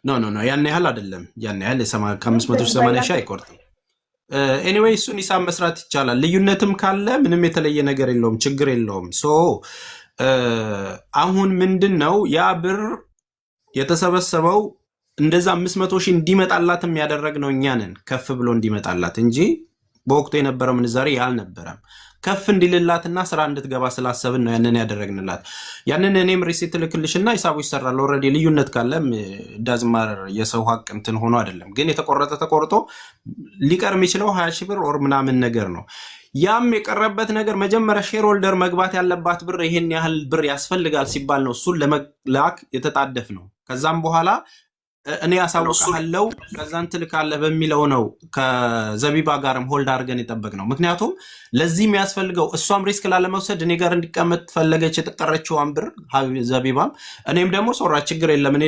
ኖ ያን ያህል አይደለም። ያን ያህል 580 ሺህ አይቆርጥም። ኤኒዌይ እሱን ሂሳብ መስራት ይቻላል። ልዩነትም ካለ ምንም የተለየ ነገር የለውም፣ ችግር የለውም። አሁን ምንድን ነው ያ ብር የተሰበሰበው እንደዛ 500 ሺህ እንዲመጣላትም ያደረግነው እኛ ነን፣ ከፍ ብሎ እንዲመጣላት እንጂ በወቅቱ የነበረው ምንዛሬ ያልነበረም ከፍ እንዲልላትና ስራ እንድትገባ ስላሰብን ነው ያንን ያደረግንላት። ያንን እኔም ሪሲት ልክልሽና ሂሳቡ ይሰራል። ኦልሬዲ ልዩነት ካለም ዳዝማር የሰው ሀቅ እንትን ሆኖ አይደለም፣ ግን የተቆረጠ ተቆርጦ ሊቀር የሚችለው 20 ሺህ ብር ኦር ምናምን ነገር ነው። ያም የቀረበት ነገር መጀመሪያ ሼር ሆልደር መግባት ያለባት ብር ይሄን ያህል ብር ያስፈልጋል ሲባል ነው እሱን ለመላክ የተጣደፍ ነው። ከዛም በኋላ እኔ ያሳውቃለው ከዛን ትልካለህ በሚለው ነው ከዘቢባ ጋርም ሆልድ አድርገን የጠበቅነው። ምክንያቱም ለዚህ የሚያስፈልገው እሷም ሪስክ ላለመውሰድ እኔ ጋር እንዲቀመጥ ፈለገች የተቀረችዋን ብር ዘቢባም፣ እኔም ደግሞ ሶራ ችግር የለም እኔ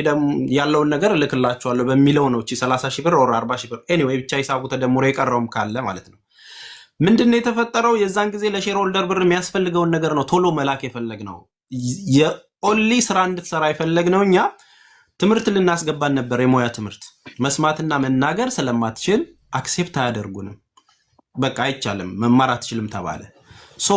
ያለውን ነገር እልክላችኋለሁ በሚለው ነው 30 ሺህ ብር ወር 40 ሺህ ብር ኤኒዌይ ብቻ ሂሳቡ ተደምሮ የቀረውም ካለ ማለት ነው። ምንድነው የተፈጠረው? የዛን ጊዜ ለሼር ሆልደር ብር የሚያስፈልገውን ነገር ነው ቶሎ መላክ የፈለግነው። የኦንሊ ስራ እንድትሰራ የፈለግነው እኛ ትምህርት ልናስገባን ነበር። የሙያ ትምህርት መስማትና መናገር ስለማትችል አክሴፕት አያደርጉንም። በቃ አይቻልም መማር አትችልም ተባለ።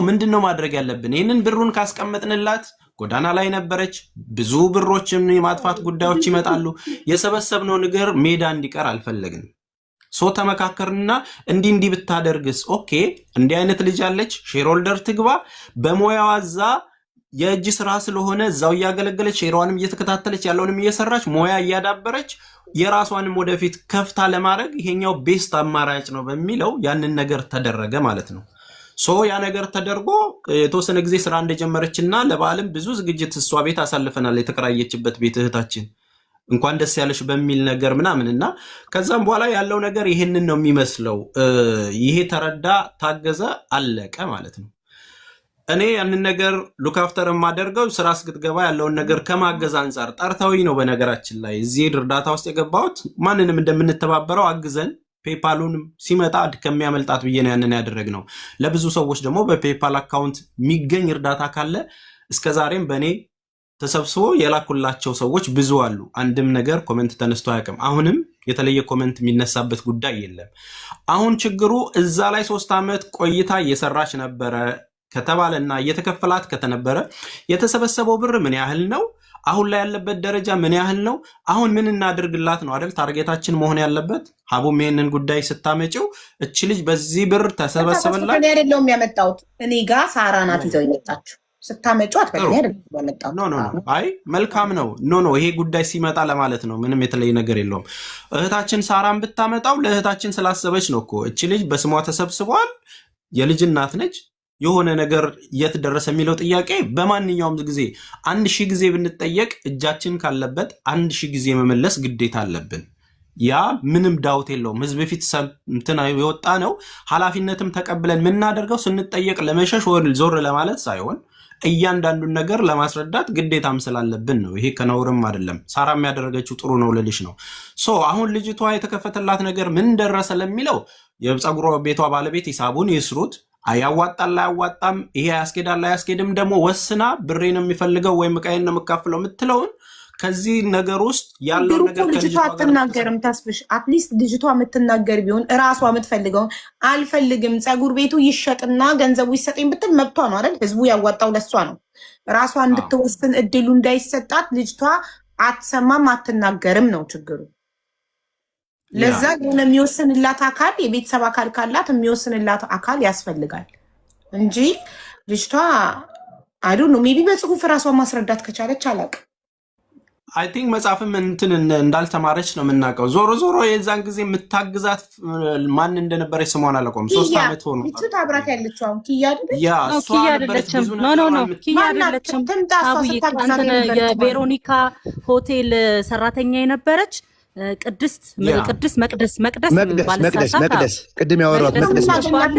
ምንድነው ማድረግ ያለብን? ይህንን ብሩን ካስቀመጥንላት ጎዳና ላይ ነበረች። ብዙ ብሮችን የማጥፋት ጉዳዮች ይመጣሉ። የሰበሰብነው ነገር ሜዳ እንዲቀር አልፈለግንም። ተመካከርና እንዲህ ብታደርግስ ኦኬ፣ እንዲህ አይነት ልጅ አለች፣ ሼር ሆልደር ትግባ፣ በሙያዋ እዛ የእጅ ስራ ስለሆነ እዛው እያገለገለች ሼሯንም እየተከታተለች ያለውንም እየሰራች ሙያ እያዳበረች የራሷንም ወደፊት ከፍታ ለማድረግ ይሄኛው ቤስት አማራጭ ነው በሚለው ያንን ነገር ተደረገ ማለት ነው። ያ ነገር ተደርጎ የተወሰነ ጊዜ ስራ እንደጀመረችና ለበዓልም ብዙ ዝግጅት እሷ ቤት አሳልፈናል። የተከራየችበት ቤት እህታችን እንኳን ደስ ያለሽ በሚል ነገር ምናምንና ከዛም በኋላ ያለው ነገር ይሄንን ነው የሚመስለው። ይሄ ተረዳ፣ ታገዘ፣ አለቀ ማለት ነው። እኔ ያንን ነገር ሉክ አፍተር የማደርገው ስራ እስክትገባ ያለውን ነገር ከማገዝ አንጻር ጠርታዊ ነው። በነገራችን ላይ እዚህ እርዳታ ውስጥ የገባሁት ማንንም እንደምንተባበረው አግዘን ፔፓሉን ሲመጣ ከሚያመልጣት ብዬ ነው ያንን ያደረግነው። ለብዙ ሰዎች ደግሞ በፔፓል አካውንት የሚገኝ እርዳታ ካለ እስከዛሬም በእኔ ተሰብስቦ የላኩላቸው ሰዎች ብዙ አሉ። አንድም ነገር ኮሜንት ተነስቶ አያውቅም። አሁንም የተለየ ኮሜንት የሚነሳበት ጉዳይ የለም። አሁን ችግሩ እዛ ላይ 3 ዓመት ቆይታ እየሰራች ነበረ ከተባለና እየተከፈላት ከተነበረ የተሰበሰበው ብር ምን ያህል ነው? አሁን ላይ ያለበት ደረጃ ምን ያህል ነው? አሁን ምን እናድርግላት ነው አይደል ታርጌታችን መሆን ያለበት። ሀቡም ይሄንን ጉዳይ ስታመጪው እቺ ልጅ በዚህ ብር ተሰበሰበላት አይደለም ያመጣሁት እኔ ጋር ሳራ ናት ይዘው የመጣችው ስታመጫት በእኔ አይደለም ያመጣሁት። ኖ አይ መልካም ነው። ኖ ይሄ ጉዳይ ሲመጣ ለማለት ነው። ምንም የተለየ ነገር የለውም። እህታችን ሳራን ብታመጣው ለእህታችን ስላሰበች ነው እኮ። እቺ ልጅ በስሟ ተሰብስቧል፣ የልጅ እናት ነች። የሆነ ነገር የት ደረሰ የሚለው ጥያቄ በማንኛውም ጊዜ 1000 ጊዜ ብንጠየቅ እጃችን ካለበት 1000 ጊዜ መመለስ ግዴታ አለብን። ያ ምንም ዳውት የለውም። ህዝብ ፊት እንትና የወጣ ነው። ኃላፊነትም ተቀብለን የምናደርገው ስንጠየቅ ለመሸሽ ወይ ዞር ለማለት ሳይሆን እያንዳንዱን ነገር ለማስረዳት ግዴታም ስላለብን ነው። ይሄ ከነውርም አይደለም። ሳራ የሚያደረገችው ጥሩ ነው ልልሽ ነው። አሁን ልጅቷ የተከፈተላት ነገር ምን ደረሰ ለሚለው የፀጉር ቤቷ ባለቤት ሂሳቡን ይስሩት። አያዋጣል አያዋጣም፣ ይሄ ያስኬዳል አያስኬድም፣ ደግሞ ወስና ብሬን የሚፈልገው ወይም ዕቃዬን ነው የምካፍለው የምትለውን ከዚህ ነገር ውስጥ ያለው ነገር ልጅቷ አትናገርም። ተስፍሽ አትሊስት ልጅቷ የምትናገር ቢሆን እራሷ የምትፈልገውን አልፈልግም ፀጉር ቤቱ ይሸጥና ገንዘቡ ይሰጠኝ ብትል መብቷ ነው አይደል? ህዝቡ ያዋጣው ለሷ ነው። ራሷ እንድትወስን እድሉ እንዳይሰጣት ልጅቷ አትሰማም፣ አትናገርም ነው ችግሩ። ለዛ የሆነ የሚወስንላት አካል የቤተሰብ አካል ካላት የሚወስንላት አካል ያስፈልጋል እንጂ ልጅቷ አይዱ ነው ሜቢ በጽሁፍ ራሷ ማስረዳት ከቻለች አላውቅም። አይ ቲንክ መጽሐፍም እንትን እንዳልተማረች ነው የምናውቀው። ዞሮ ዞሮ የዛን ጊዜ የምታግዛት ማን እንደነበረች ስሟን አላውቀውም። 3 ዓመት ሆኖ ልጅቷ አብራት ያለችው አሁን ኪያ አይደለች? ኪያ አይደለችም። ኖ ኪያ አይደለችም። የቬሮኒካ ሆቴል ሰራተኛ የነበረች ቅድስት መቅደስ ቅድም ያወራሁት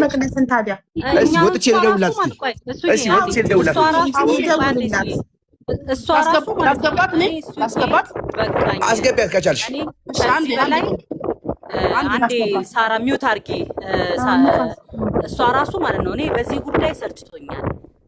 መቅደስን ታዲያ ወጥቼ ልደውልላት እሷ ራሱ አስገቢያት ከቻልሽ አንዴ ሳራ ሚውት አድርጊ። እሷ ራሱ ማለት ነው እኔ በዚህ ጉዳይ ሰልችቶኛል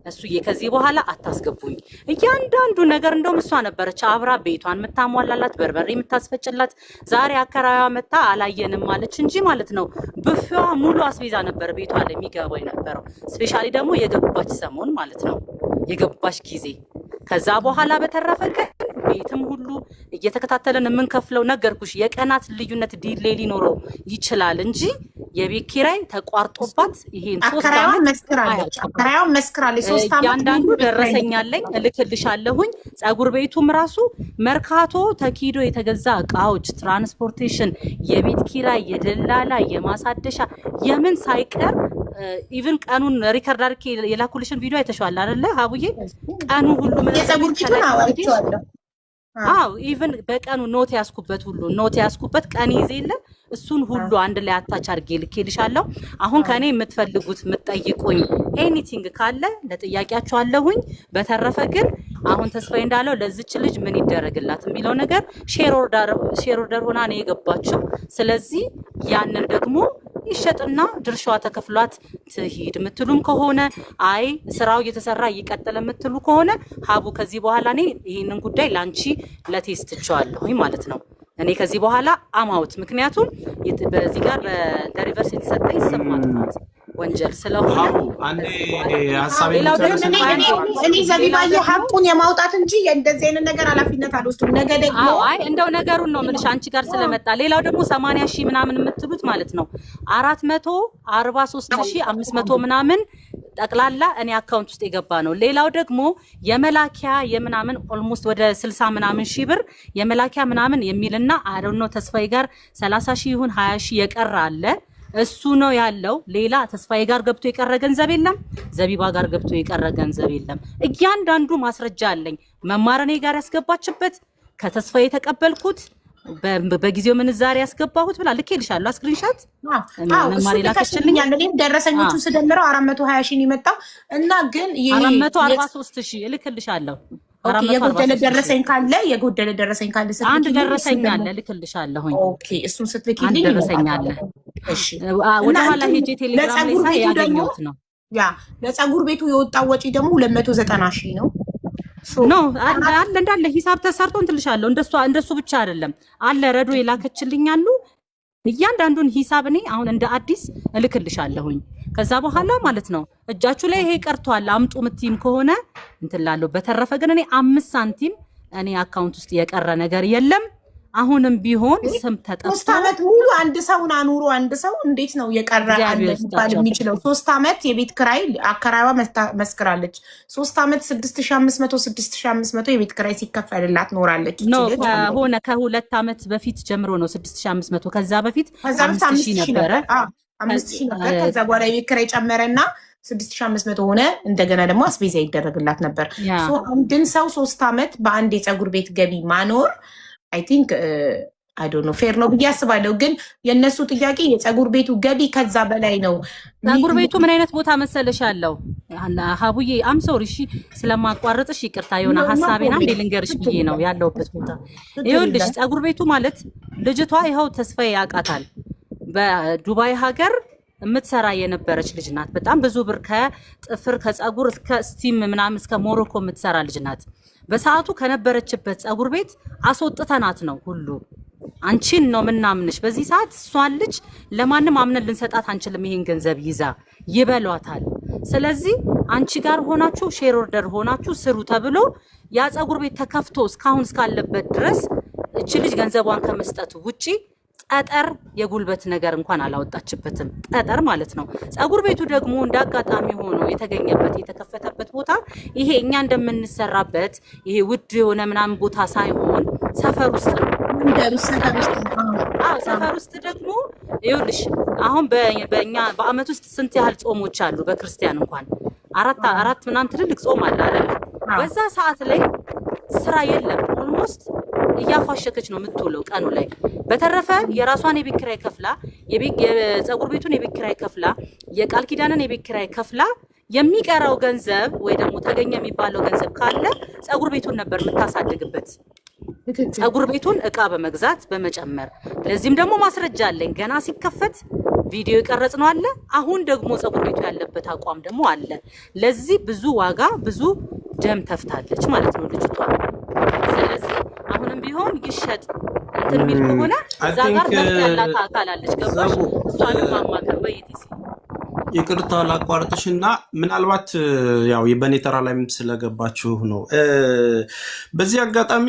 እሱዬ ከዚህ በኋላ አታስገቡኝ። እያንዳንዱ ነገር እንደውም እሷ ነበረች አብራ ቤቷን የምታሟላላት በርበሬ የምታስፈጭላት። ዛሬ አከራዋ መታ አላየንም ማለች እንጂ ማለት ነው ብፌዋ ሙሉ አስቤዛ ነበር ቤቷ ላይ የሚገባው የነበረው። ስፔሻሊ ደግሞ የገባች ሰሞን ማለት ነው የገባች ጊዜ። ከዛ በኋላ በተረፈ ግን ቤትም ሁሉ እየተከታተለን የምንከፍለው ነገርኩሽ የቀናት ልዩነት ዲሌይ ሊኖረው ይችላል እንጂ የቤት ኪራይ ተቋርጦባት ይሄን 3 ዓመት አከራያው መስክራለች። 3 ዓመት ያንዳንዱ ደረሰኛለኝ እልክልሻለሁኝ። ፀጉር ቤቱም ራሱ መርካቶ ተኪዶ የተገዛ እቃዎች፣ ትራንስፖርቴሽን፣ የቤት ኪራይ፣ የደላላ፣ የማሳደሻ የምን ሳይቀር ኢቭን ቀኑን ሪከርድ አድርጌ የላኩልሽን ቪዲዮ አይተሽዋል አይደለ ሀቡዬ? ቀኑ ሁሉ የፀጉር ቤቱን አዋይቼዋለሁ። ኢቭን በቀኑ ኖት ያስኩበት ቀን ይዜ የለ እሱን ሁሉ አንድ ላይ አታች አድርጌ ልኬልሻለሁ። አሁን ከኔ የምትፈልጉት የምትጠይቁኝ ኤኒቲንግ ካለ ለጥያቄያችሁ አለሁኝ። በተረፈ ግን አሁን ተስፋዬ እንዳለው ለዚች ልጅ ምን ይደረግላት የሚለው ነገር ሼር ኦርደር ሆና ነው የገባችው። ስለዚህ ያንን ደግሞ ይሸጥና ድርሻዋ ተከፍሏት ትሂድ የምትሉም ከሆነ አይ ስራው እየተሰራ ይቀጥል የምትሉ ከሆነ ሀቡ ከዚህ በኋላ እኔ ይህንን ጉዳይ ላንቺ ለቴስት ትቸዋለሁኝ ማለት ነው። እኔ ከዚህ በኋላ አማውት ምክንያቱም በዚህ ጋር በሪቨርስ የተሰጠኝ ስም ማጥፋት ወንጀል ስለሆነ እኔ ዘቢባዬ ሀቁን የማውጣት እንጂ እንደዚህ አይነት ነገር ኃላፊነት አልወስድም። ነገ ደግሞ አይ እንደው ነገሩን ነው የምልሽ አንቺ ጋር ስለመጣ። ሌላው ደግሞ 80 ሺህ ምናምን የምትሉት ማለት ነው 443,500 ምናምን ጠቅላላ እኔ አካውንት ውስጥ የገባ ነው። ሌላው ደግሞ የመላኪያ የምናምን ኦልሞስት ወደ 60 ምናምን ሺህ ብር የመላኪያ ምናምን የሚልና አዶኖ ተስፋዬ ጋር 30 ሺህ ይሁን 20 ሺህ የቀረ አለ። እሱ ነው ያለው። ሌላ ተስፋዬ ጋር ገብቶ የቀረ ገንዘብ የለም። ዘቢባ ጋር ገብቶ የቀረ ገንዘብ የለም። እያንዳንዱ ማስረጃ አለኝ። መማረኔ ጋር ያስገባችበት ከተስፋዬ የተቀበልኩት በጊዜው ምንዛሬ ያስገባሁት ብላ ልኬልሻለሁ። ስክሪንሾት መማር ላከችልኝ። እኔም ደረሰኞቹ ስደምረው 420 ሺህ የመጣው እና ግን 443 ሺህ እልክልሻለሁ። የጎደለ ደረሰኝ ካለ አንድ ደረሰኝ አለ ልክልሻለሁኝ። ኦኬ እሱን ስትልኪልኝ አንድ ደረሰኝ አለ። እሺ ወደ ኋላ ሄጄ ቴሌግራም ላይ ሳይ ያገኘሁት ነው። ያ ለፀጉር ቤቱ የወጣው ወጪ ደግሞ 290 ሺህ ነው። ነው አለ እንዳለ ሂሳብ ተሰርቶ እንትልሻለሁ። እንደሱ ብቻ አይደለም አለ ረዶ የላከችልኝ አሉ። እያንዳንዱን ሂሳብ እኔ አሁን እንደ አዲስ እልክልሻለሁኝ። ከዛ በኋላ ማለት ነው እጃችሁ ላይ ይሄ ቀርቷል አምጡ ምትይም ከሆነ እንትላለሁ። በተረፈ ግን እኔ 5 ሳንቲም እኔ አካውንት ውስጥ የቀረ ነገር የለም። አሁንም ቢሆን ስም ተጠርቶ 3 ዓመት ሙሉ አንድ ሰውን አኑሮ አንድ ሰው እንዴት ነው የቀረ አለ ባል የሚችለው? 3 ዓመት የቤት ክራይ አከራይዋ መስክራለች። 3 ዓመት 6500 የቤት ክራይ ሲከፈልላት ኖራለች። ሆነ ከ2 ዓመት በፊት ጀምሮ ነው 6500። ከዛ በፊት 5000 ነበረ 5000 ነበር። ከዛ በኋላ የቤት ክራይ ጨመረና 6500 ሆነ። እንደገና ደግሞ አስቤዛ ይደረግላት ነበር። አንድን ሰው 3 ዓመት በአንድ የፀጉር ቤት ገቢ ማኖር አይ ቲንክ አይ ዶንት ኖ ፌር ነው ብዬ አስባለሁ። ግን የእነሱ ጥያቄ የፀጉር ቤቱ ገቢ ከዛ በላይ ነው። ፀጉር ቤቱ ምን አይነት ቦታ መሰለሽ ያለው? ሀቡዬ አም ሶሪ እሺ፣ ስለማቋረጥሽ ይቅርታ። የሆነ ሐሳቤና እንደ ልንገርሽ ብዬ ነው ያለውበት ቦታ። ይኸውልሽ ፀጉር ቤቱ ማለት ልጅቷ ይኸው ተስፋዬ ያውቃታል። በዱባይ ሀገር የምትሰራ የነበረች ልጅ ናት። በጣም ብዙ ብር ከጥፍር ከፀጉር እስከ ስቲም ምናምን እስከ ሞሮኮ የምትሰራ ልጅ ናት። በሰዓቱ ከነበረችበት ፀጉር ቤት አስወጥተናት ነው ሁሉ አንቺን ነው ምናምንሽ። በዚህ ሰዓት እሷን ልጅ ለማንም አምነን ልንሰጣት አንችልም። ይሄን ገንዘብ ይዛ ይበሏታል። ስለዚህ አንቺ ጋር ሆናችሁ ሼር ኦርደር ሆናችሁ ስሩ ተብሎ ያ ፀጉር ቤት ተከፍቶ እስካሁን እስካለበት ድረስ እቺ ልጅ ገንዘቧን ከመስጠቱ ውጪ ጠጠር የጉልበት ነገር እንኳን አላወጣችበትም። ጠጠር ማለት ነው። ፀጉር ቤቱ ደግሞ እንዳጋጣሚ ሆኖ የተገኘበት የተከፈተበት ቦታ ይሄ እኛ እንደምንሰራበት ይሄ ውድ የሆነ ምናምን ቦታ ሳይሆን ሰፈር ውስጥ ነው። ሰፈር ውስጥ ደግሞ ይኸውልሽ አሁን በእኛ በአመት ውስጥ ስንት ያህል ጾሞች አሉ? በክርስቲያን እንኳን አራት ምናምን ትልልቅ ጾም አለ አይደል? በዛ ሰዓት ላይ ስራ የለም። ኦልሞስት እያፋሸከች ነው የምትውለው ቀኑ ላይ። በተረፈ የራሷን የቤት ኪራይ ከፍላ የፀጉር ቤቱን የቤት ኪራይ ከፍላ የቃል ኪዳንን የቤት ኪራይ ከፍላ የሚቀረው ገንዘብ ወይ ደግሞ ተገኘ የሚባለው ገንዘብ ካለ ፀጉር ቤቱን ነበር የምታሳድግበት። ፀጉር ቤቱን እቃ በመግዛት በመጨመር። ለዚህም ደግሞ ማስረጃ አለኝ። ገና ሲከፈት ቪዲዮ የቀረጽ ነው አለ። አሁን ደግሞ ፀጉር ቤቱ ያለበት አቋም ደግሞ አለ። ለዚህ ብዙ ዋጋ ብዙ ደም ተፍታለች ማለት ነው ልጅቷ። ስለዚህ አሁንም ቢሆን ይሸጥ እንትን የሚል ከሆነ እዛ ጋር ያላት አካል አለች። ገባሽ? እሷን ማማከር በይቲሲ ይቅርታ ላቋርጥሽና ምናልባት ያው በኔ ተራ ላይም ስለገባችሁ ነው። በዚህ አጋጣሚ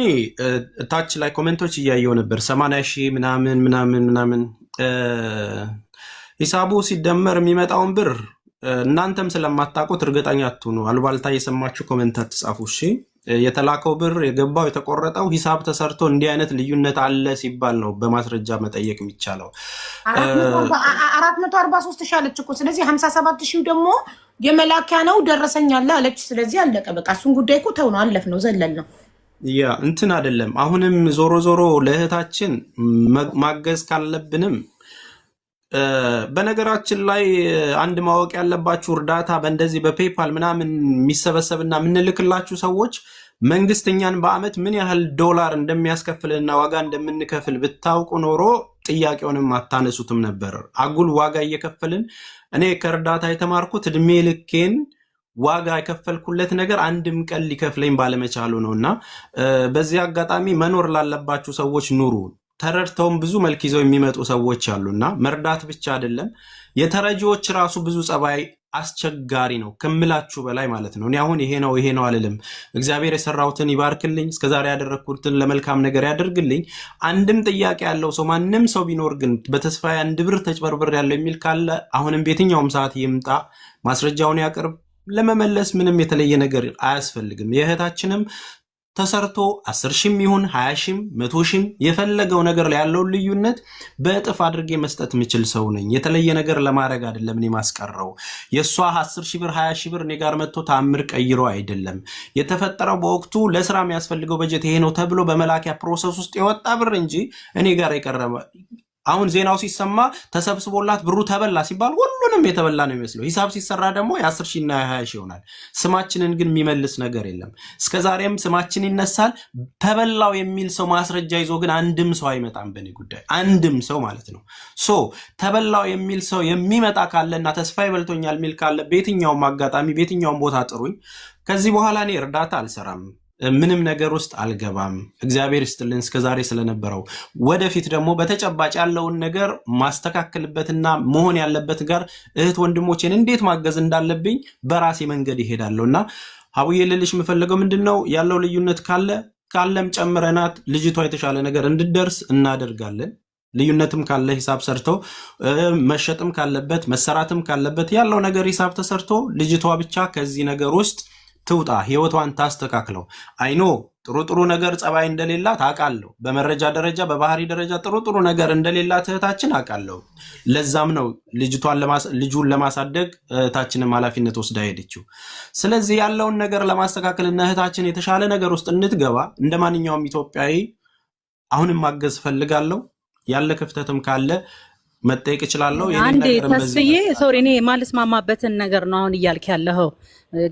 ታች ላይ ኮሜንቶች እያየው ነበር 80 ሺህ ምናምን ሂሳቡ ሲደመር የሚመጣውን ብር እናንተም ስለማታውቁት እርግጠኛ አትሁኑ። አሉባልታ የሰማችሁ ኮሜንት አትጻፉ እሺ። የተላከው ብር የገባው የተቆረጠው ሂሳብ ተሰርቶ እንዲህ አይነት ልዩነት አለ ሲባል ነው በማስረጃ መጠየቅ የሚቻለው። 443 ሺህ አለች እኮ። ስለዚህ 57 ሺህ ደግሞ የመላኪያ ነው ደረሰኛለ አለች። ስለዚህ አለቀ በቃ። እሱን ጉዳይ እኮ ተው ነው አለፍ ነው ዘለል ነው ያ እንትን አይደለም። አሁንም ዞሮ ለእህታችን ማገዝ ካለብንም በነገራችን ላይ አንድ ማወቅ ያለባችሁ እርዳታ በእንደዚህ በፔፓል ምናምን የሚሰበሰብና የምንልክላችሁ ሰዎች መንግስት እኛን በአመት ምን ያህል ዶላር እንደሚያስከፍልና ዋጋ እንደምንከፍል ብታውቁ ኖሮ ጥያቄውንም አታነሱትም ነበር። አጉል ዋጋ እየከፈልን እኔ ከእርዳታ የተማርኩት እድሜ ልኬን ዋጋ የከፈልኩለት ነገር አንድም ቀን ሊከፍለኝ ባለመቻሉ ነውና በዚህ አጋጣሚ መኖር ላለባችሁ ሰዎች ኑሩ። ተረድተውም ብዙ መልክ ይዘው የሚመጡ ሰዎች አሉና መርዳት ብቻ አይደለም የተረጂዎች ራሱ ብዙ ጸባይ አስቸጋሪ ነው ከምላችሁ በላይ ማለት ነው። እኔ አሁን ይሄ ነው አልልም። እግዚአብሔር የሰራውትን ይባርክልኝ፣ እስከዛሬ ያደረኩትን ለመልካም ነገር ያደርግልኝ። አንድም ጥያቄ ያለው ሰው ማንም ሰው ቢኖር ግን በተስፋ አንድ ብር ተጭበርብር ያለው የሚል ካለ አሁንም በየትኛውም ሰዓት ይምጣ፣ ማስረጃውን ያቅርብ። ለመመለስ ምንም የተለየ ነገር አያስፈልግም። የእህታችንም ተሰርቶ 10 ሺህም ይሁን 20 ሺህም 100 ሺህም የፈለገው ነገር ላይ ያለውን ልዩነት በእጥፍ አድርጌ መስጠት የምችል ሰው ነኝ። የተለየ ነገር ለማድረግ አይደለም እኔ ማስቀረው። የሷ 10 ሺህ ብር 20 ሺህ ብር እኔ ጋር መጥቶ ታምር ቀይሮ አይደለም የተፈጠረው። በወቅቱ ለስራ የሚያስፈልገው በጀት ይሄ ነው ተብሎ በመላኪያ ፕሮሰስ ውስጥ የወጣ ብር እንጂ እኔ ጋር የቀረበ አሁን ዜናው ሲሰማ ተሰብስቦላት ብሩ ተበላ ሲባል ሁሉንም የተበላ ነው የሚመስለው። ሂሳብ ሲሰራ ደግሞ የ10 ሺህ እና የ20 ሺህ ይሆናል። ስማችንን ግን የሚመልስ ነገር የለም። እስከዛሬም ስማችን ይነሳል። ተበላው የሚል ሰው ማስረጃ ይዞ ግን አንድም ሰው አይመጣም በኔ ጉዳይ፣ አንድም ሰው ማለት ነው። ተበላው የሚል ሰው የሚመጣ ካለና ተስፋ ይበልቶኛል የሚል ካለ በየትኛውም አጋጣሚ በየትኛውም ቦታ ጥሩኝ። ከዚህ በኋላ እኔ እርዳታ አልሰራም፣ ምንም ነገር ውስጥ አልገባም። እግዚአብሔር ይስጥልን እስከዛሬ ስለነበረው። ወደፊት ደግሞ በተጨባጭ ያለውን ነገር ማስተካከልበትና መሆን ያለበት ጋር እህት ወንድሞቼን እንዴት ማገዝ እንዳለብኝ በራሴ መንገድ ይሄዳለሁና ሀቡዬ ልልሽ የምፈልገው ምንድነው ያለው ልዩነት ካለም ጨምረናት ልጅቷ የተሻለ ነገር እንድደርስ እናደርጋለን። ልዩነትም ካለ ሂሳብ ሰርተው መሸጥም ካለበት መሰራትም ካለበት ያለው ነገር ሂሳብ ተሰርቶ ልጅቷ ብቻ ከዚህ ነገር ውስጥ ትውጣ፣ ህይወቷን ታስተካክለው። አይኖ ጥሩ ነገር ጸባይ እንደሌላት አውቃለሁ። በመረጃ ደረጃ በባህሪ ደረጃ ጥሩ ነገር እንደሌላት እህታችን አውቃለሁ። ለዛም ነው ልጁን ለማሳደግ እህታችንም ኃላፊነት ወስዳ ሄደችው። ስለዚህ ያለውን ነገር ለማስተካከልና እህታችን የተሻለ ነገር ውስጥ እንድትገባ እንደ ማንኛውም ኢትዮጵያዊ አሁንም ማገዝ ፈልጋለሁ። ያለ ክፍተትም ካለ መጠየቅ እችላለሁ። አንዴ ተስዬ ሶሪ እኔ ማልስማማበትን ነገር ነው አሁን እያልክ ያለኸው።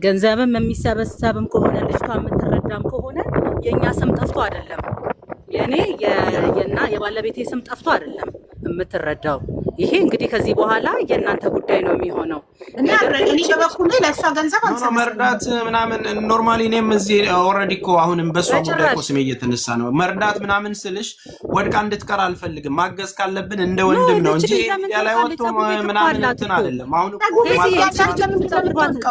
ገንዘብም የሚሰበሰብም ከሆነ ልጅቷ የምትረዳም ከሆነ የኛ ስም ጠፍቶ አይደለም፣ የኔ የና የባለቤቴ ስም ጠፍቶ አይደለም የምትረዳው። ይሄ እንግዲህ ከዚህ በኋላ የእናንተ ጉዳይ ነው የሚሆነው። እኔ በበኩሌ ለእሷ ገንዘብ አልሰበሰብም መርዳት ምናምን ኖርማሊ እኔም እዚህ ኦልሬዲ እኮ አሁንም በሷ ጉዳይ እኮ ስሜ እየተነሳ ነው። መርዳት ምናምን ስልሽ ወድቃ እንድትቀር አልፈልግም። ማገዝ ካለብን እንደ ወንድም ነው እንጂ ያላይ ወጥቶ ምናምን እንትን አይደለም። አሁን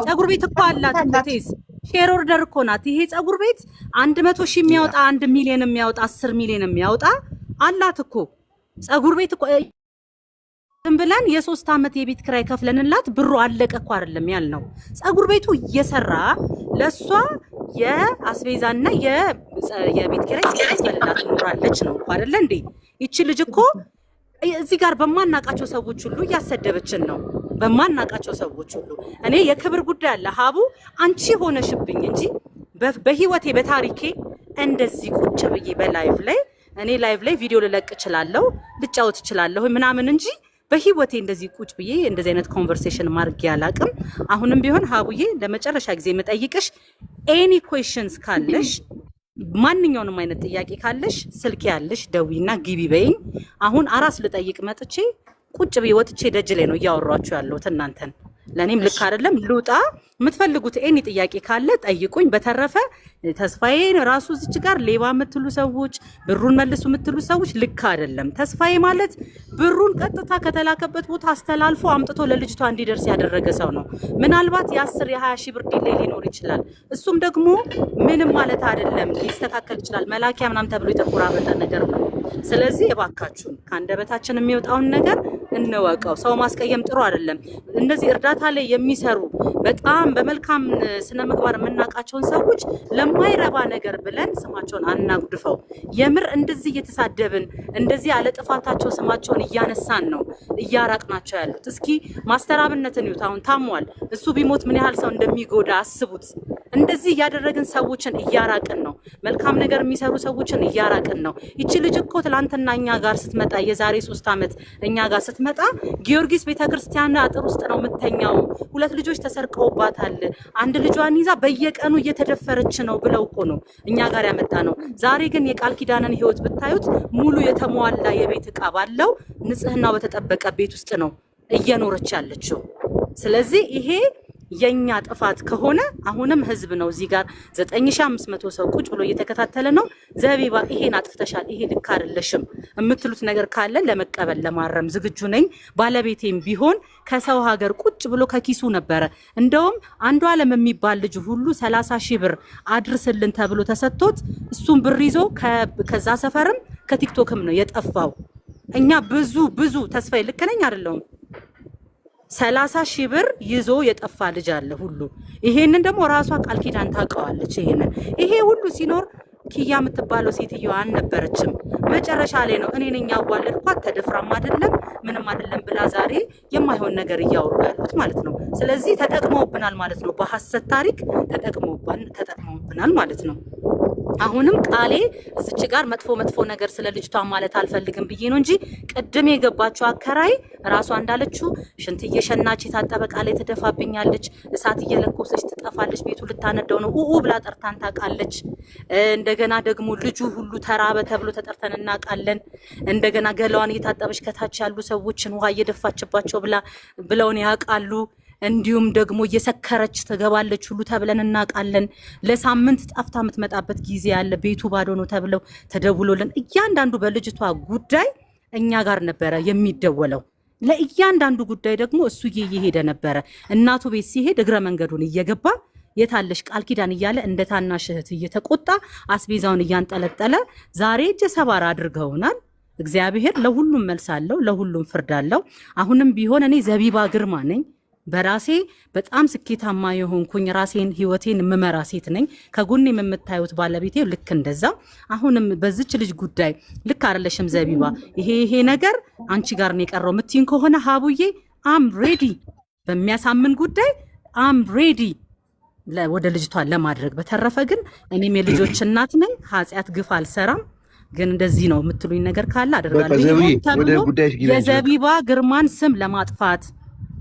ፀጉር ቤት እኮ አላት ቴስ ሼር ኦርደር እኮ ናት። ይሄ ፀጉር ቤት 100 ሺህ የሚያወጣ 1 ሚሊዮን የሚያወጣ 10 ሚሊዮን የሚያወጣ አላት እኮ ፀጉር ቤት እኮ ብለን የ3 ዓመት የቤት ክራይ ከፍለንላት ብሩ አለቀ እኮ አይደለም ያልነው። ፀጉር ቤቱ እየሰራ ለሷ የአስቤዛና የቤት ክራይ ሲከፍልላት ኖራለች ነው አይደለ እንዴ? ይቺ ልጅ እኮ እዚህ ጋር በማናቃቸው ሰዎች ሁሉ እያሰደበችን ነው። በማናቃቸው ሰዎች ሁሉ እኔ የክብር ጉዳይ አለ ሀቡ አንቺ ሆነሽብኝ እንጂ በህይወቴ በታሪኬ እንደዚህ ቁጭ ብዬ በላይቭ ላይ እኔ ላይቭ ላይ ቪዲዮ ልለቅ እችላለሁ ልጫወት እችላለሁ ምናምን እንጂ በህይወቴ እንደዚህ ቁጭ ብዬ እንደዚህ አይነት ኮንቨርሴሽን ማድረግ ያላቅም። አሁንም ቢሆን ሀቡዬ ለመጨረሻ ጊዜ የምጠይቅሽ ኤኒ ኩዌስችንስ ካለሽ ማንኛውንም አይነት ጥያቄ ካለሽ ስልክ ያለሽ ደዊና ግቢ በይኝ። አሁን አራስ ልጠይቅ መጥቼ ቁጭ ብዬ ወጥቼ ደጅ ላይ ነው እያወራችሁ ያለሁት እናንተን። ለኔም ልክ አይደለም። ልውጣ የምትፈልጉት ኤኒ ጥያቄ ካለ ጠይቁኝ። በተረፈ ተስፋዬ ራሱ እዚች ጋር ሌባ የምትሉ ሰዎች ብሩን መልሱ የምትሉ ሰዎች ልክ አይደለም። ተስፋዬ ማለት ብሩን ቀጥታ ከተላከበት ቦታ አስተላልፎ አምጥቶ ለልጅቷ እንዲደርስ ያደረገ ሰው ነው። ምናልባት የ10 የ20 ሺህ ብር ዲሌይ ሊኖር ይችላል። እሱም ደግሞ ምንም ማለት አይደለም፣ ሊስተካከል ይችላል። መላኪያ ምናምን ተብሎ የተቆራረጠ ነገር ነው። ስለዚህ እባካችሁን ከአንደበታችን የሚወጣውን ነገር እንወቀው። ሰው ማስቀየም ጥሩ አይደለም። እነዚህ እርዳታ ላይ የሚሰሩ በጣም በመልካም ስነ ምግባር የምናውቃቸውን ሰዎች ለማይረባ ነገር ብለን ስማቸውን አናጉድፈው። የምር እንደዚህ እየተሳደብን እንደዚህ ያለ ጥፋታቸው ስማቸውን እያነሳን ነው እያራቅናቸው ያሉት። እስኪ ማስተር አብነትን ይዩት፣ አሁን ታሟል። እሱ ቢሞት ምን ያህል ሰው እንደሚጎዳ አስቡት። እንደዚህ እያደረግን ሰዎችን እያራቅን ነው። መልካም ነገር የሚሰሩ ሰዎችን እያራቅን ነው። ይቺ ልጅ እኮ ትላንትና እኛ ጋር ስትመጣ የዛሬ 3 ዓመት እኛ ጋር ስትመጣ ጊዮርጊስ ቤተክርስቲያን አጥር ውስጥ ነው የምተኛው። 2 ልጆች ተሰርቀውባታል። አንድ ልጇን ይዛ በየቀኑ እየተደፈረች ነው ብለው እኮ ነው እኛ ጋር ያመጣ ነው። ዛሬ ግን የቃል ኪዳንን ህይወት ብታዩት ሙሉ የተሟላ የቤት ዕቃ ባለው ንጽህናው በተጠበቀ ቤት ውስጥ ነው እየኖረች ያለችው። ስለዚህ ይሄ የኛ ጥፋት ከሆነ አሁንም ህዝብ ነው እዚህ ጋር 9500 ሰው ቁጭ ብሎ እየተከታተለ ነው። ዘቢባ ይሄን አጥፍተሻል፣ ይሄ ልክ አይደለሽም የምትሉት ነገር ካለ ለመቀበል ለማረም ዝግጁ ነኝ። ባለቤቴም ቢሆን ከሰው ሀገር ቁጭ ብሎ ከኪሱ ነበረ። እንደውም አንዱ ዓለም የሚባል ልጅ ሁሉ 30 ሺህ ብር አድርስልን ተብሎ ተሰጥቶት እሱም ብር ይዞ ከዛ ሰፈርም ከቲክቶክም ነው የጠፋው። እኛ ብዙ ተስፋዬ ልክ ነኝ አይደለሁም? 30 ሺህ ብር ይዞ የጠፋ ልጅ አለ ሁሉ። ይሄንን ደግሞ ራሷ ቃል ኪዳን ታውቀዋለች። ይሄ ሁሉ ሲኖር ኪያ የምትባለው ሴትዮ አልነበረችም። መጨረሻ ላይ ነው እኔ ነኝ ያዋለድኳት ተደፍራም አይደለም ምንም አይደለም ብላ ዛሬ የማይሆን ነገር እያወሩ ያሉት ማለት ነው። ስለዚህ ተጠቅመውብናል ማለት ነው። በሐሰት ታሪክ ተጠቅመውብናል ማለት ነው። አሁንም ቃሌ እዚች ጋር መጥፎ ነገር ስለ ልጅቷ ማለት አልፈልግም ብዬ ነው እንጂ ቅድም የገባችው አከራይ ራሷ እንዳለችው ሽንት እየሸናች የታጠበ ቃሌ ትደፋብኛለች፣ እሳት እየለኮሰች ትጠፋለች፣ ቤቱ ልታነደው ነው ብላ ጠርታን ታውቃለች። እንደገና ደግሞ ልጁ ሁሉ ተራበ ተብሎ ተጠርተን እናውቃለን። እንደገና ገላዋን እየታጠበች ከታች ያሉ ሰዎችን ውሃ እየደፋችባቸው ብለውን ያውቃሉ። እንዲሁም ደግሞ እየሰከረች ትገባለች ሁሉ ተብለን እናውቃለን። ለሳምንት ጠፍታ የምትመጣበት ጊዜ ያለ ቤቱ ባዶ ነው ተብለው ተደውሎልን እያንዳንዱ በልጅቷ ጉዳይ እኛ ጋር ነበረ የሚደወለው። ለእያንዳንዱ ጉዳይ ደግሞ እሱ እየሄደ ነበረ። እናቱ ቤት ሲሄድ እግረ መንገዱን እየገባ የታለሽ ቃል ኪዳን እያለ እንደ ታናሽ እህት እየተቆጣ አስቤዛውን እያንጠለጠለ ዛሬ እጀ ሰባራ አድርገውናል። እግዚአብሔር ለሁሉም መልስ አለው፣ ለሁሉም ፍርድ አለው። አሁንም ቢሆን እኔ ዘቢባ ግርማ ነኝ። በራሴ በጣም ስኬታማ የሆንኩኝ ራሴን ህይወቴን የምመራ ሴት ነኝ። ከጎኔም የምታዩት ባለቤቴ ልክ እንደዛ። አሁንም በዚች ልጅ ጉዳይ ልክ አይደለሽም ዘቢባ፣ ይሄ ነገር አንቺ ጋር ነው የቀረው የምትይኝ ከሆነ ሀቡዬ አም ሬዲ፣ በሚያሳምን ጉዳይ አም ሬዲ ወደ ልጅቷን ለማድረግ። በተረፈ ግን እኔም የልጆች እናት ነኝ፣ ኃጢአት ግፍ አልሰራም። ግን እንደዚህ ነው የምትሉኝ ነገር ካለ አደርጋለሁ። የዘቢባ ግርማን ስም ለማጥፋት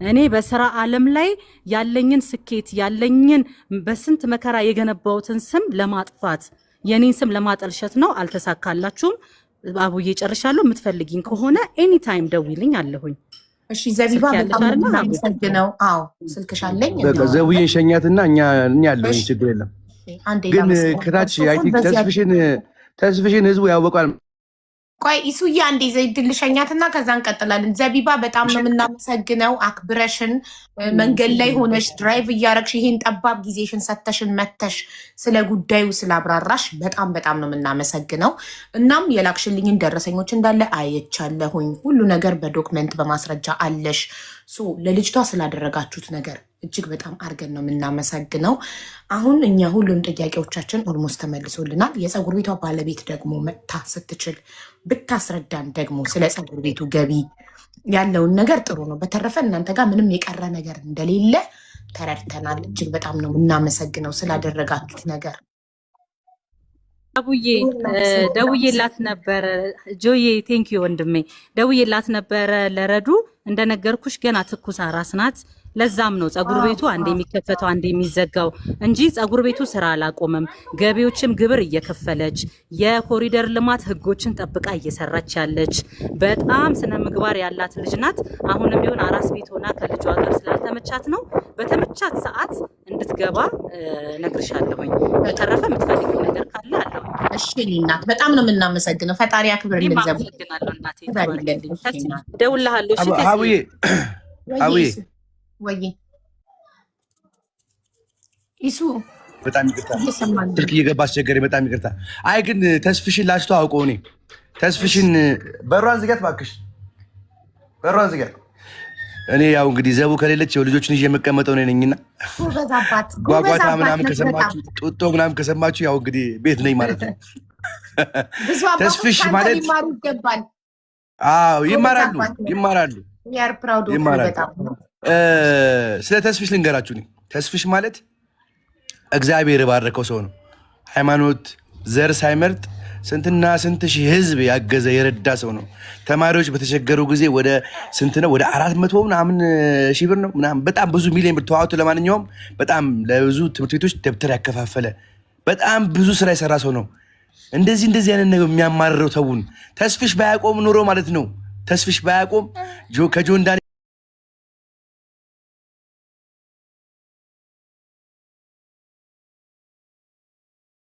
እኔ በስራ ዓለም ላይ ያለኝን ስኬት ያለኝን በስንት መከራ የገነባውትን ስም ለማጥፋት የኔን ስም ለማጠልሸት ነው። አልተሳካላችሁም። አቡዬ ጨርሻለሁ። የምትፈልጊኝ ከሆነ ኤኒ ታይም ደውይልኝ አለሁኝ። እሺ ዘቢባ በጣም ነው። አዎ ስልክሽ አለኝ። በቃ ዘውዬ ሸኛትና እኛ ያለውን ችግር የለም። ግን ከታች አይ ቲንክ ተስፍሽን ህዝቡ ያወቋል። ቆይ ኢሱያ እንዴ ዘይድል ሸኛትና ከዛ እንቀጥላለን። ዘቢባ በጣም ነው የምናመሰግነው። አክብረሽን መንገድ ላይ ሆነሽ ድራይቭ እያረግሽ ይሄን ጠባብ ጊዜሽን ሰተሽን መተሽ ስለ ጉዳዩ ስላብራራሽ በጣም ነው የምናመሰግነው። እናም የላክሽልኝን ደረሰኞች እንዳለ አየቻለሁኝ። ሁሉ ነገር በዶክመንት በማስረጃ አለሽ። ለልጅቷ ስላደረጋችሁት ነገር እጅግ በጣም አድርገን ነው የምናመሰግነው። አሁን እኛ ሁሉም ጥያቄዎቻችን ኦልሞስት ተመልሶልናል። የፀጉር ቤቷ ባለቤት ደግሞ መጥታ ስትችል ብታስረዳን ደግሞ ስለ ፀጉር ቤቱ ገቢ ያለውን ነገር ጥሩ ነው። በተረፈ እናንተ ጋር ምንም የቀረ ነገር እንደሌለ ተረድተናል። እጅግ በጣም ነው የምናመሰግነው ስላደረጋችሁት ነገር። አቡዬ ደውዬላት ነበረ። ጆዬ ቴንኪዩ ወንድሜ። ደውዬላት ነበረ ለረዱ እንደነገርኩሽ ገና ትኩስ አራስ ናት። ለዛም ነው ፀጉር ቤቱ አንዴ የሚከፈተው አንዴ የሚዘጋው እንጂ ፀጉር ቤቱ ስራ አላቆመም። ገቢዎችም ግብር እየከፈለች የኮሪደር ልማት ህጎችን ጠብቃ እየሰራች ያለች በጣም ስነ ምግባር ያላት ልጅ ናት። አሁንም ቢሆን አራስ ቤት ሆና ከልጇ ጋር ስላልተመቻት ነው። በተመቻት ሰዓት እንድትገባ ነግርሻለሁኝ። በተረፈ የምትፈልጊው ነገር ካለ አለው። እሺ እናት በጣም ነው የምናመሰግነው። ፈጣሪ ያክብርልን። አመሰግናለሁ እናቴ። ደውልልሃለሁ። እሺ አቡዬ ወይ ኢሱ በጣም ይቅርታ ስልክ እየገባ አስቸገረኝ። በጣም ይቅርታ። አይ ግን ተስፍሽን ላስተዋውቀው። እኔ ተስፍሽን በሯን ዝጋት እባክሽ፣ በሯን ዝጋት። እኔ ያው እንግዲህ ዘቡ ከሌለች ልጆችን ይዤ የምቀመጠው እኔ ነኝና ጓጓታ ምናምን ከሰማችሁ ጡጦ ምናምን ከሰማችሁ ያው እንግዲህ ቤት ነኝ ማለት ነው። ተስፍሽ ማለት ይማራሉ። ስለ ተስፍሽ ልንገራችሁ። ተስፍሽ ማለት እግዚአብሔር የባረከው ሰው ነው። ሃይማኖት ዘር ሳይመርጥ ስንትና ስንት ሺህ ህዝብ ያገዘ የረዳ ሰው ነው። ተማሪዎች በተቸገሩ ጊዜ ወደ ስንት ነው ወደ 400 ምናምን ሺህ ብር ነው ምናምን በጣም ብዙ ሚሊዮን ብር ተዋውቶ ለማንኛውም በጣም ለብዙ ትምህርት ቤቶች ደብተር ያከፋፈለ በጣም ብዙ ስራ የሰራ ሰው ነው። እንደዚህ አይነት ነገር የሚያማርረው ተውን። ተስፍሽ ባያቆም ኑሮ ማለት ነው። ተስፍሽ ባያቆም ከጆን ዳንኤል